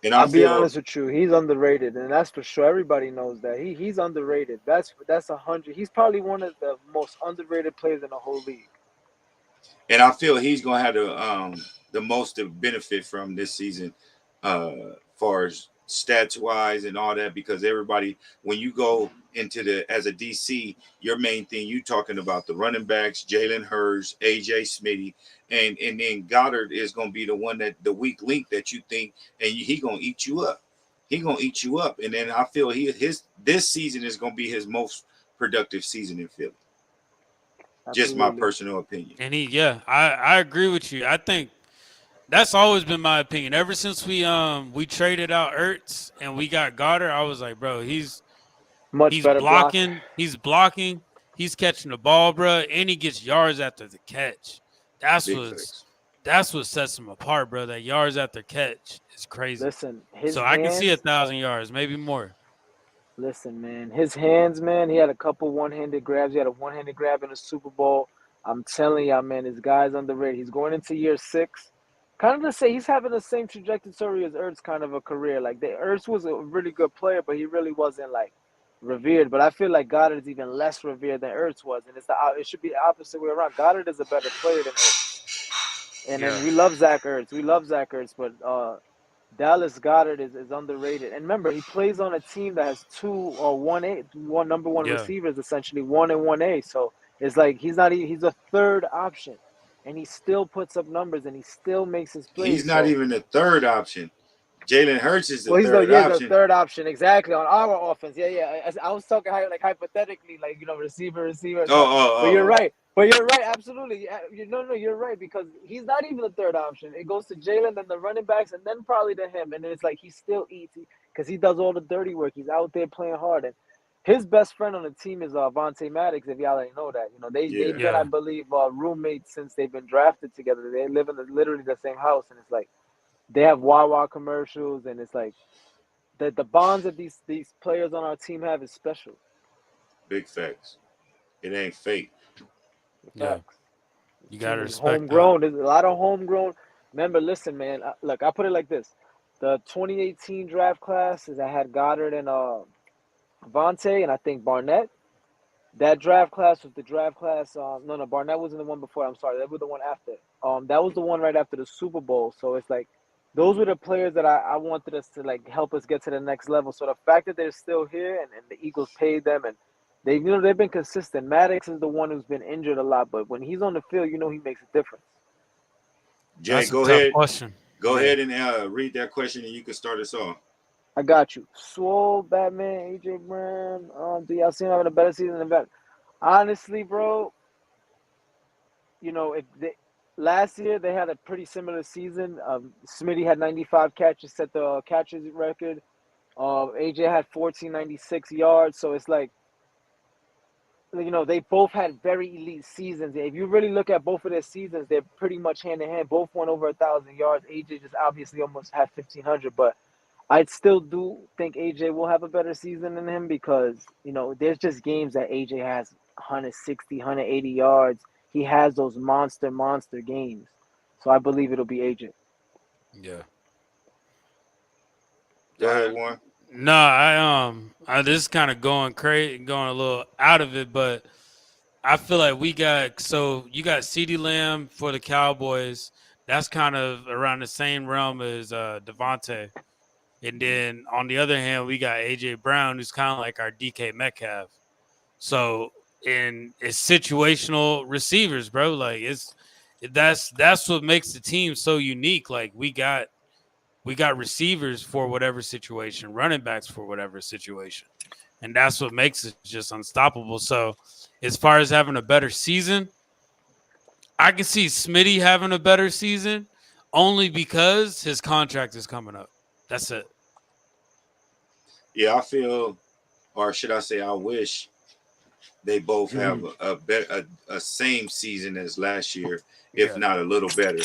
And I I'll be feel honest with you. He's underrated, and that's for sure. Everybody knows that he's underrated. That's 100. He's probably one of the most underrated players in the whole league. he's gonna have the most to benefit from this season, far as stats wise and all that, because everybody, when you go into the as a DC, your main thing you talking about the running backs, Jalen Hurts, AJ Smitty, and then Goddard is gonna be the one that the weak link that you think, and he gonna eat you up. He gonna eat you up, and then I feel his this season is gonna be his most productive season in Philly. Just my Absolutely. personal opinion. And I agree with you. I think that's always been my opinion. Ever since we traded out Ertz and we got Goddard, I was like, bro, Much he's better blocker. blocking, he's catching the ball, bro, and he gets yards after the catch. That's Big what's facts. that's what sets him apart, bro. That yards after catch is crazy. Listen, his So I can see hands. 1,000 yards, maybe more. Listen, man, his hands, man. He had a couple one-handed grabs. He had a one-handed grab in the Super Bowl. I'm telling y'all, man, this guy's underrated. He's going into year 6. Kind of to say he's having the same trajectory as Ertz, kind of a career. Like Ertz was a really good player, but he really wasn't like revered. But I feel like Goddard is even less revered than Ertz was, and it should be the opposite way around. Goddard is a better player than Ertz, and Yeah, then we love Zach Ertz. We love Zach Ertz, but Dallas Goddard is underrated. And remember, he plays on a team that has 1 number one yeah. receivers, essentially 1 and 1A. So it's like he's not even, he's a third option. And he still puts up numbers and he still makes his He's plays. not So even the third option. Jalen Hurts is the well, third he's the option. third option exactly on our offense. Yeah. I was talking like hypothetically, like receiver. Oh, No, oh, but you're oh, oh. right. But you're right, absolutely. No, you're right because he's not even the third option. It goes to Jalen, then the running backs, and then probably to him. And then it's like he still eats because he does all the dirty work. He's out there playing hard, and his best friend on the team is Vontae Maddox. If y'all already know that, they've Yeah. been, I Yeah, believe, roommates since they've been drafted together. They live in literally the same house, and it's like they have Wawa commercials, and it's like the bonds that these players on our team have is special. Big facts. It ain't fake. The yeah. facts. You The team gotta is respect that. homegrown. There's a lot of homegrown. Remember, listen, man. Look, I put it like this: the 2018 draft class is I had Goddard and Vontae, and I think Barnett. That draft class was the draft class. No, Barnett wasn't the one before. I'm sorry, that was the one after. That was the one right after the Super Bowl. So it's like those were the players that I wanted us to like help us get to the next level. So the fact that they're still here and the Eagles paid them and they've been consistent. Maddox is the one who's been injured a lot, but when he's on the field, he makes a difference. Jay, That's a go tough ahead. question. Go Yeah. ahead and read that question, and you can start us off. I got you. Swole, Batman, AJ Brown. Do y'all see him having a better season than Batman? Honestly, bro, if last year they had a pretty similar season. Smitty had 95 catches, set the catches record. AJ had 1496 yards. So it's like, they both had very elite seasons. If you really look at both of their seasons, they're pretty much hand in hand. Both went over 1,000 yards. AJ just obviously almost had 1,500, but I still do think AJ will have a better season than him because, there's just games that AJ has 160, 180 yards. He has those monster games. So I believe it'll be AJ. Yeah. Go ahead, Warren. No, I this is kind of going crazy, going a little out of it, but I feel like you got CeeDee Lamb for the Cowboys. That's kind of around the same realm as Devontae. And then on the other hand, we got AJ Brown, who's kind of like our DK Metcalf. So it's situational receivers, bro. Like that's what makes the team so unique. Like we got receivers for whatever situation, running backs for whatever situation. And that's what makes it just unstoppable. So as far as having a better season, I can see Smitty having a better season only because his contract is coming up. That's it. Yeah, I feel, or should I say, I wish they both have a same season as last year, if not a little better.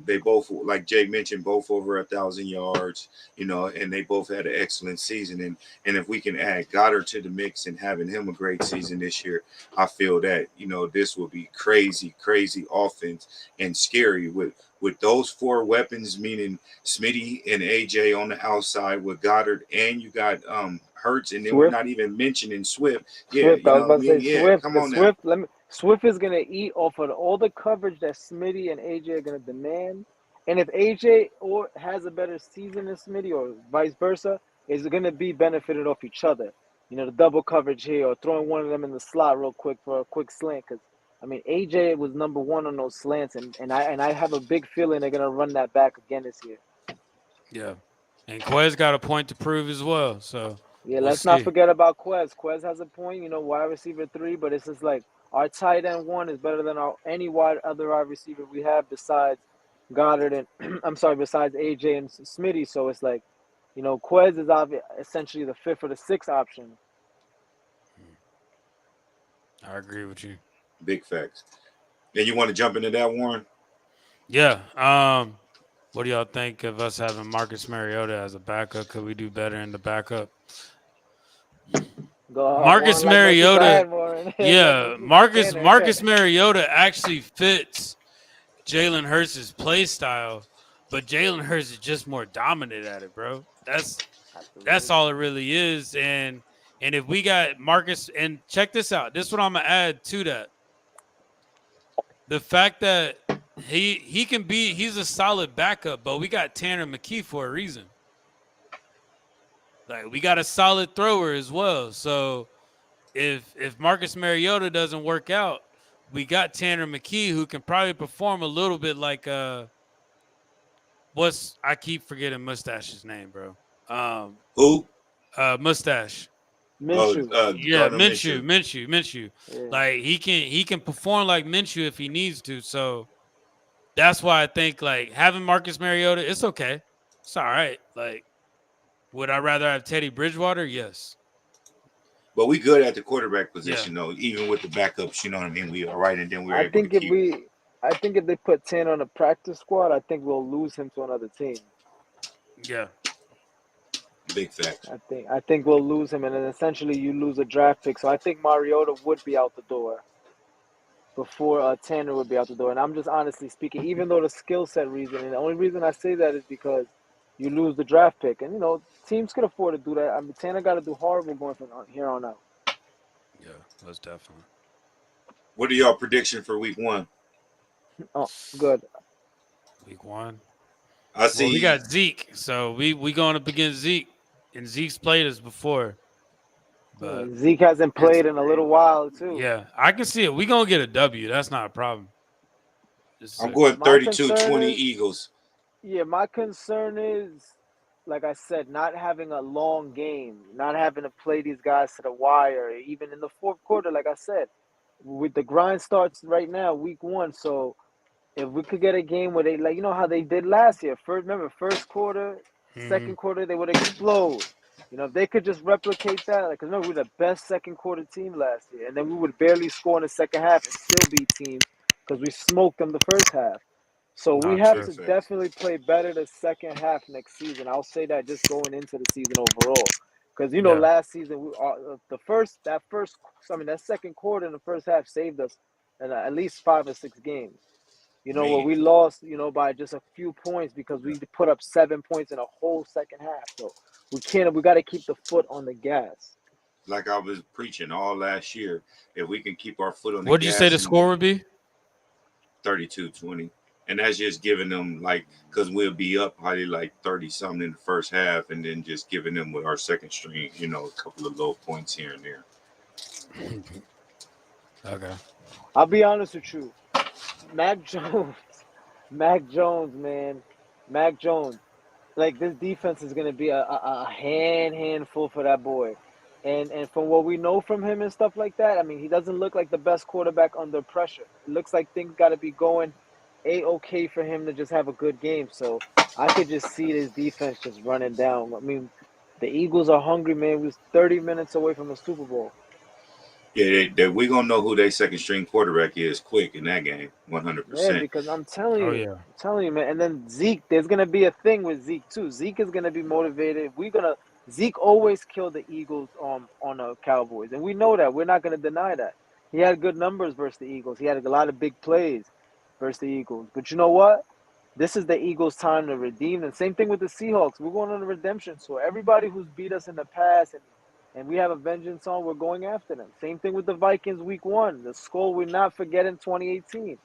They both, like Jay mentioned, both over 1,000 yards, and they both had an excellent season. And if we can add Goddard to the mix and having him a great season this year, I feel that, this will be crazy offense and scary with those four weapons, meaning Smitty and AJ on the outside with Goddard, and you got Hurts, and then Swift. we're not even mentioning Swift. Yeah, Swift, I was about to say Swift. Come on now. Swift, Swift is gonna eat off of all the coverage that Smitty and AJ are gonna demand. And if AJ has a better season than Smitty or vice versa, is gonna be benefited off each other. The double coverage here or throwing one of them in the slot real quick for a quick slant. Because AJ was number one on those slants, and I have a big feeling they're gonna run that back again this year. Yeah, and Quez got a point to prove as well. So yeah, let's not forget about Quez. Quez has a point, wide receiver 3, but it's just like our tight end 1 is better than any other wide receiver we have besides Goddard and besides AJ and Smitty. So it's like, Quez is essentially the 5th or the 6th option. I agree with you. Big facts. And you want to jump into that, Warren? Yeah. What do y'all think of us having Marcus Mariota as a backup? Could we do better in the backup? Marcus Mariota. Yeah, Marcus Mariota actually fits Jalen Hurts' play style, but Jalen Hurts is just more dominant at it, bro. That's all it really is. And if we got Marcus, and check this out, this is what I'm gonna add to that. The fact that he's a solid backup, but we got Tanner McKee for a reason. Like we got a solid thrower as well. So if Marcus Mariota doesn't work out, we got Tanner McKee who can probably perform a little bit like I keep forgetting Mustache's name, bro. Who? Minshew. Minshew. Minshew. Yeah. Like he can perform like Minshew if he needs to. So that's why I think like having Marcus Mariota, it's okay. It's all right. Like, would I rather have Teddy Bridgewater? Yes. But we good at the quarterback position though, even with the backups. You know what I mean? We are right, and then we're. I think if they put 10 on the practice squad, I think we'll lose him to another team. Yeah. Big fact. I think we'll lose him, and then essentially you lose a draft pick. So I think Mariota would be out the door before Tanner would be out the door. And I'm just honestly speaking, even though the skill set reason, and the only reason I say that is because you lose the draft pick, and teams could afford to do that. Tanner got to do horrible going from here on out. Yeah, that's definitely. What are y'all prediction for week 1? Oh, good. Week 1. I see. Well, we got Zeke, so we going up against Zeke, and Zeke's played us before. But Zeke hasn't played in a little while too. yeah, I can see it. We gonna get a W. That's not a problem. I'm going My 32-20 concern is, Eagles. yeah, my concern is, like I said, not having a long game, not having to play these guys to the wire, even in the fourth quarter. Like I said, with the grind starts right now, week 1. So if we could get a game where they, like, you know how they did last year. Remember, first quarter, Mm-hmm. second quarter, they would explode. You know, if they could just replicate that, like, 'cause remember, we were the best second quarter team last year, and then we would barely score in the second half and still beat teams because we smoked them the first half. So we Not have true. to Perfect. definitely play better the second half next season. I'll say that just going into the season overall, because Yeah. last season that second quarter in the first half saved us in at least 5 or 6 games. Where Me, we lost, by just a few points because we put up 7 points in a whole second half. So we got to keep the foot on the gas. like I was preaching all last year, if we can keep our foot on the What did you say gas the and score would be? 32-20. And that's just giving them, like, because we'll be up probably like 30 something in the first half, and then just giving them with our second string, a couple of low points here and there. Okay. I'll be honest with you, Mac Jones, Mac Jones, man, Mac Jones. Like, this defense is gonna be a handful for that boy. And from what we know from him and stuff like that, I mean, he doesn't look like the best quarterback under pressure. It looks like things got to be going a-okay for him to just have a good game. So I could just see this defense just running down. I mean, the Eagles are hungry, man. We was 30 minutes away from a Super Bowl. Yeah, we're going to know who their second string quarterback is quick in that game, Yeah, 100%. because Oh yeah. I'm telling you, man. And then Zeke, there's gonna be a thing with Zeke too. Zeke is gonna be motivated. Zeke always killed the Eagles on the Cowboys, and we know that. We're not gonna deny that. He had good numbers versus the Eagles. He had a lot of big plays versus the Eagles. But you know what? This is the Eagles' time to redeem them. Same thing with the Seahawks. We're going on a redemption tour. Everybody who's beat us in the past and we have a vengeance on, we're going after them. Same thing with the Vikings week 1. The skull we're not forgetting 2018.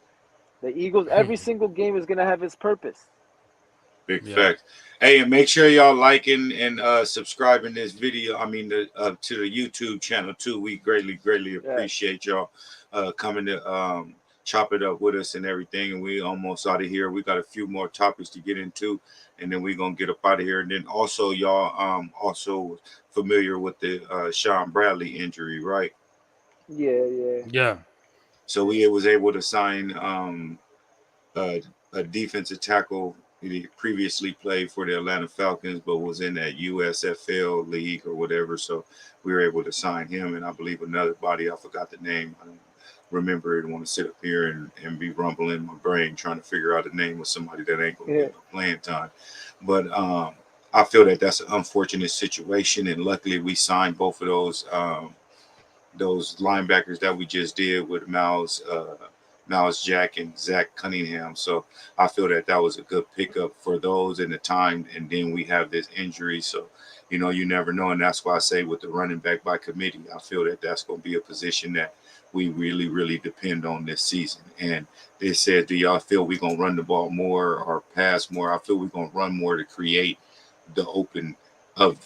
The Eagles, every single game is going to have its purpose. Big Yeah. fact. Hey, and make sure y'all liking and subscribing this video. I mean, to the YouTube channel too. We greatly Yes. appreciate y'all coming to chop it up with us and everything. And we almost out of here. We got a few more topics to get into, and then we're gonna get up out of here. And then also, y'all also familiar with the Sean Bradley injury, right? Yeah. Yeah. So we was able to sign uh, a defensive tackle. He previously played for the Atlanta Falcons, but was in that USFL league or whatever. So we were able to sign him, and I believe another body. I forgot the name. I don't remember it. I want to sit up here and be rumbling my brain trying to figure out the name of somebody that ain't going to Yeah. get no playing time. But I feel that that's an unfortunate situation, and luckily we signed both of those linebackers that we just did with Miles Jack and Zach Cunningham. So I feel that that was a good pickup for those in the time. And then we have this injury. So, you never know. And that's why I say with the running back by committee, I feel that that's going to be a position that we really depend on this season. And they said, do y'all feel we're going to run the ball more or pass more? I feel we're going to run more to create the open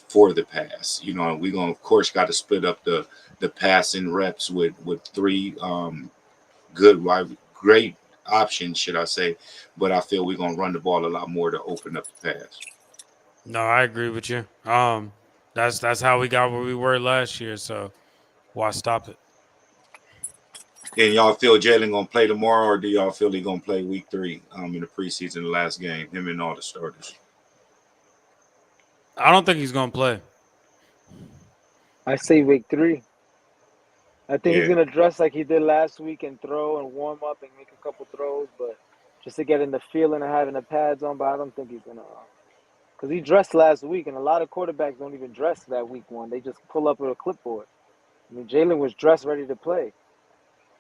for the pass. We're going to, of course, got to split up the passing reps with three good, great options, should I say? But I feel we're gonna run the ball a lot more to open up the pass. No, I agree with you. That's how we got where we were last year. So why stop it? And y'all feel Jalen gonna play tomorrow, or do y'all feel he gonna play week 3 in the preseason, the last game, him and all the starters? I don't think he's gonna play. I say week 3. I think he's Yeah, going to dress like he did last week and throw and warm up and make a couple throws, but just to get in the feeling of having the pads on. But I don't think he's going to. Because he dressed last week, and a lot of quarterbacks don't even dress that week 1. They just pull up with a clipboard. I mean, Jalen was dressed ready to play.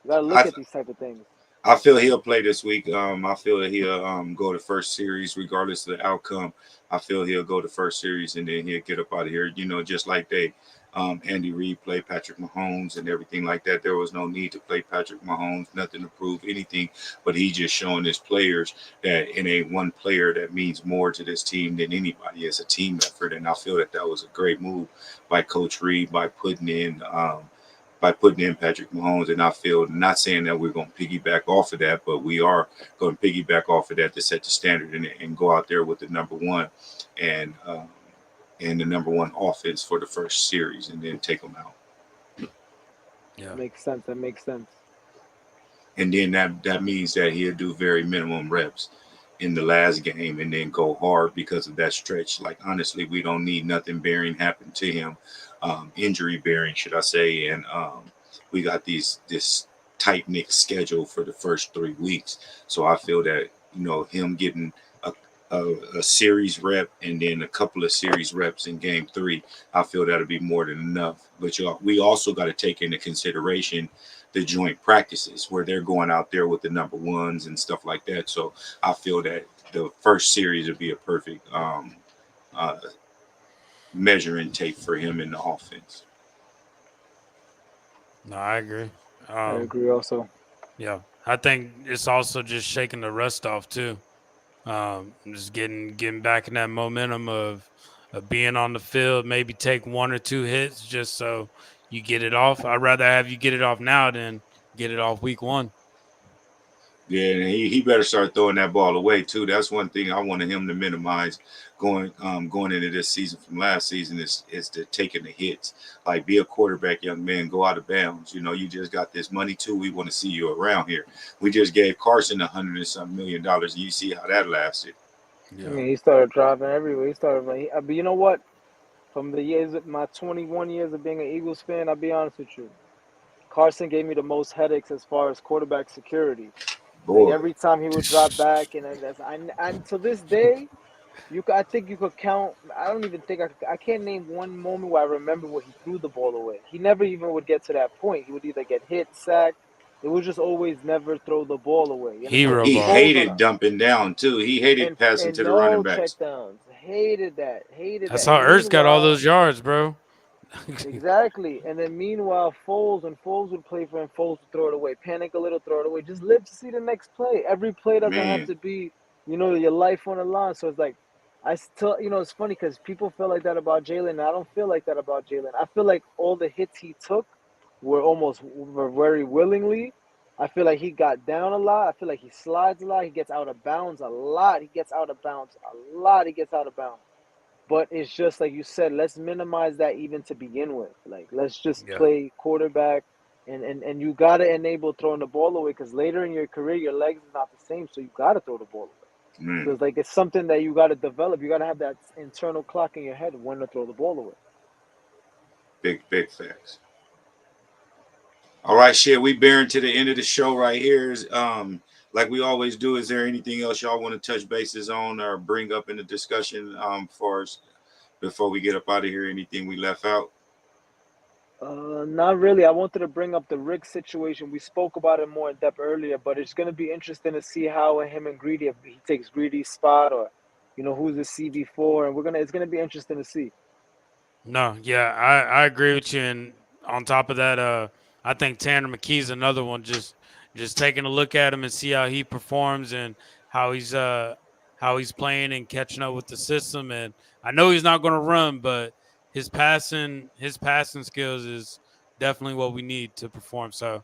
You got to look I at these type of things. I feel he'll play this week. I feel that he'll go to first series regardless of the outcome. I feel he'll go to first series and then he'll get up out of here. Just like they Andy Reid played Patrick Mahomes and everything like that. There was no need to play Patrick Mahomes, nothing to prove anything, but he just showing his players that in a one player that means more to this team than anybody. It's a team effort, and I feel that that was a great move by Coach Reid by putting in Patrick Mahomes. And I feel, not saying that we're going to piggyback off of that, but we are going to piggyback off of that to set the standard and go out there with the number one and the number one offense for the first series and then take them out. Yeah. Makes sense. That makes sense. And then that means that he'll do very minimum reps in the last game and then go hard because of that stretch. Like, honestly, we don't need nothing bearing happen to him, injury bearing, should I say. And we got this tight knit schedule for the first 3 weeks. So I feel that, him getting a series rep and then a couple of series reps in game 3, I feel that'll be more than enough. But we also got to take into consideration the joint practices where they're going out there with the number ones and stuff like that. So I feel that the first series would be a perfect measuring tape for him in the offense. No, I agree. I agree also. Yeah, I think it's also just shaking the rust off too. Just getting back in that momentum of being on the field. Maybe take 1 or 2 hits just so you get it off. I'd rather have you get it off now than get it off week 1. Yeah, and he better start throwing that ball away too. That's one thing I wanted him to minimize going into this season from last season is to taking the hits. Like, be a quarterback, young man, go out of bounds. You just got this money too. We want to see you around here. We just gave Carson $100 and some million. You see how that lasted. I mean, he started driving everywhere. But you know what? From my 21 years of being an Eagles fan, I'll be honest with you. Carson gave me the most headaches as far as quarterback security. Like, Boy, every time he would drop back, and to this day, I think you could count. I don't even think I can't name one moment where I remember where he threw the ball away. He never even would get to that point. He would either get hit, sacked. It would just always never throw the ball away. You understand? Hero he ball. hated dumping down too. He hated passing And to the running no backs. checkdowns. Hated that. Hated That's that. how And Ertz got all meanwhile, those yards, bro. exactly. And then meanwhile, when Foles would play for him, Foles would throw it away. Panic a little, throw it away. Just live to see the next play. Every play doesn't have Man, to be, your life on the line. So it's like, I still, it's funny because people feel like that about Jalen. I don't feel like that about Jalen. I feel like all the hits he took were very willingly. I feel like he got down a lot. I feel like he slides a lot. He gets out of bounds a lot. He gets out of bounds a lot. He gets out of bounds. But it's just like you said, let's minimize that even to begin with. Like, let's just Yeah. play quarterback, and you gotta enable throwing the ball away because later in your career, your legs is not the same, so you gotta throw the ball away. man, Because like it's something that you gotta develop. You gotta have that internal clock in your head when to throw the ball away. big facts. All right, shit. We bearing to the end of the show right here. Like we always do. Is there anything else y'all want to touch bases on or bring up in the discussion for us before we get up out of here? Anything we left out? Not really. I wanted to bring up the Rick situation. We spoke about it more in depth earlier, but it's gonna be interesting to see how him and Greedy, if he takes Greedy's spot or, who's the CB4, and it's gonna be interesting to see. No, yeah, I agree with you. And on top of that, I think Tanner McKee's another one. Just taking a look at him and see how he performs and how he's playing and catching up with the system. And I know he's not going to run, but his passing skills is definitely what we need to perform. So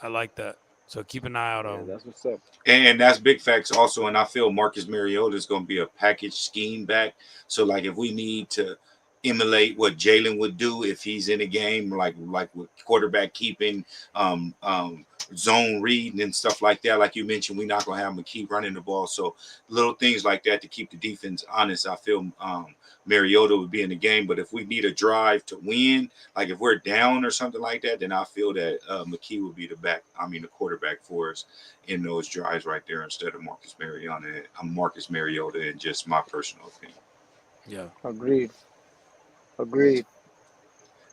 I like that. So keep an eye out Yeah, on him. that's what's up. And that's big facts also. And I feel Marcus Mariota is going to be a package scheme back. So, like, if we need to emulate what Jalen would do if he's in a game, like with quarterback keeping, zone reading and stuff like that, like you mentioned, we're not going to have him keep running the ball. So little things like that to keep the defense honest. I feel Mariota would be in the game. But if we need a drive to win, like if we're down or something like that, then I feel that McKee would be the quarterback for us in those drives right there instead of Marcus Mariota, and just my personal opinion. Yeah. Agreed. Agreed.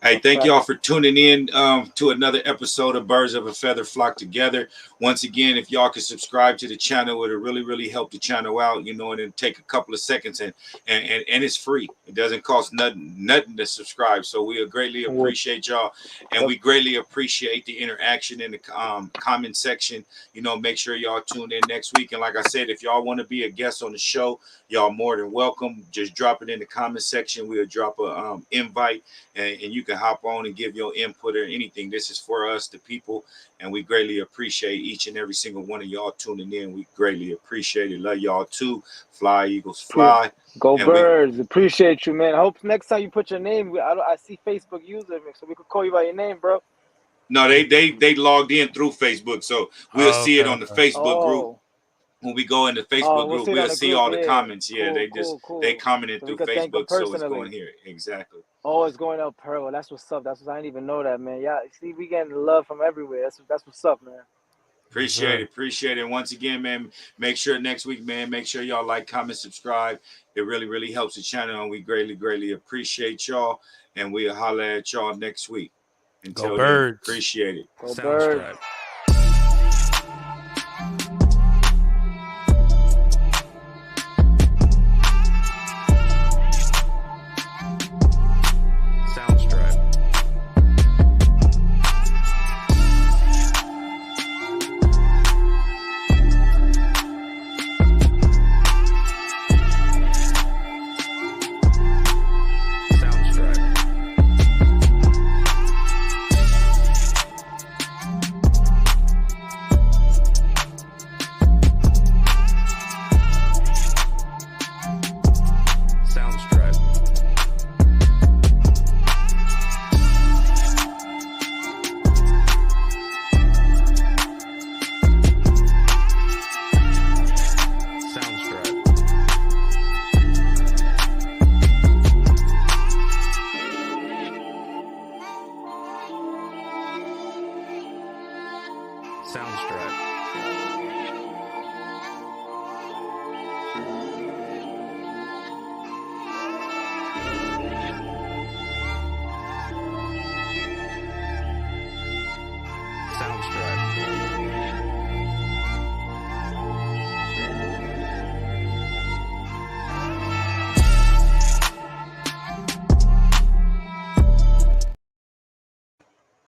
Hey, A thank fact. y'all for tuning in to another episode of Birds of a Feather Flock Together. Once again, if y'all can subscribe to the channel, it'll really help the channel out, you know, and it'll take a couple of seconds and it's free. It doesn't cost nothing to subscribe. So we greatly Would. appreciate y'all, and Yep. we greatly appreciate the interaction in the comment section. You know, make sure y'all tune in next week. And like I said, if y'all want to be a guest on the show, y'all more than welcome. Just drop it in the comment section. We'll drop a invite. And you can hop on and give your input or anything. This is for us, the people, and we greatly appreciate each and every single one of y'all tuning in. We greatly appreciate it. Love y'all too. Fly, Eagles, fly. Go And we Birds. Appreciate you, man. I hope next time you put your name, I see Facebook user, so we could call you by your name, bro. no, they logged in through Facebook, so we'll Oh, see it okay, on the okay. Facebook group. Oh, When we go in the oh, Facebook we'll group, see it on we'll the see group. all the Yeah, comments. Yeah, cool, they cool. commented So we through could thank them Facebook, so it's going personally. here. Exactly. Oh, it's going up Pearl. That's what's up. That's what I didn't even know that, man. Yeah, see, we getting love from everywhere. That's what's up, man. Yes, Appreciate sir. it. Appreciate it. And once again, man, make sure next week, man, make sure y'all like, comment, subscribe. It really helps the channel, and we greatly appreciate y'all. And we'll holler at y'all next week. Go Until then, Birds. appreciate it. Go Birds. Soundstripe. Soundstripe. Soundstripe. Soundstripe. Soundstripe. Soundstripe.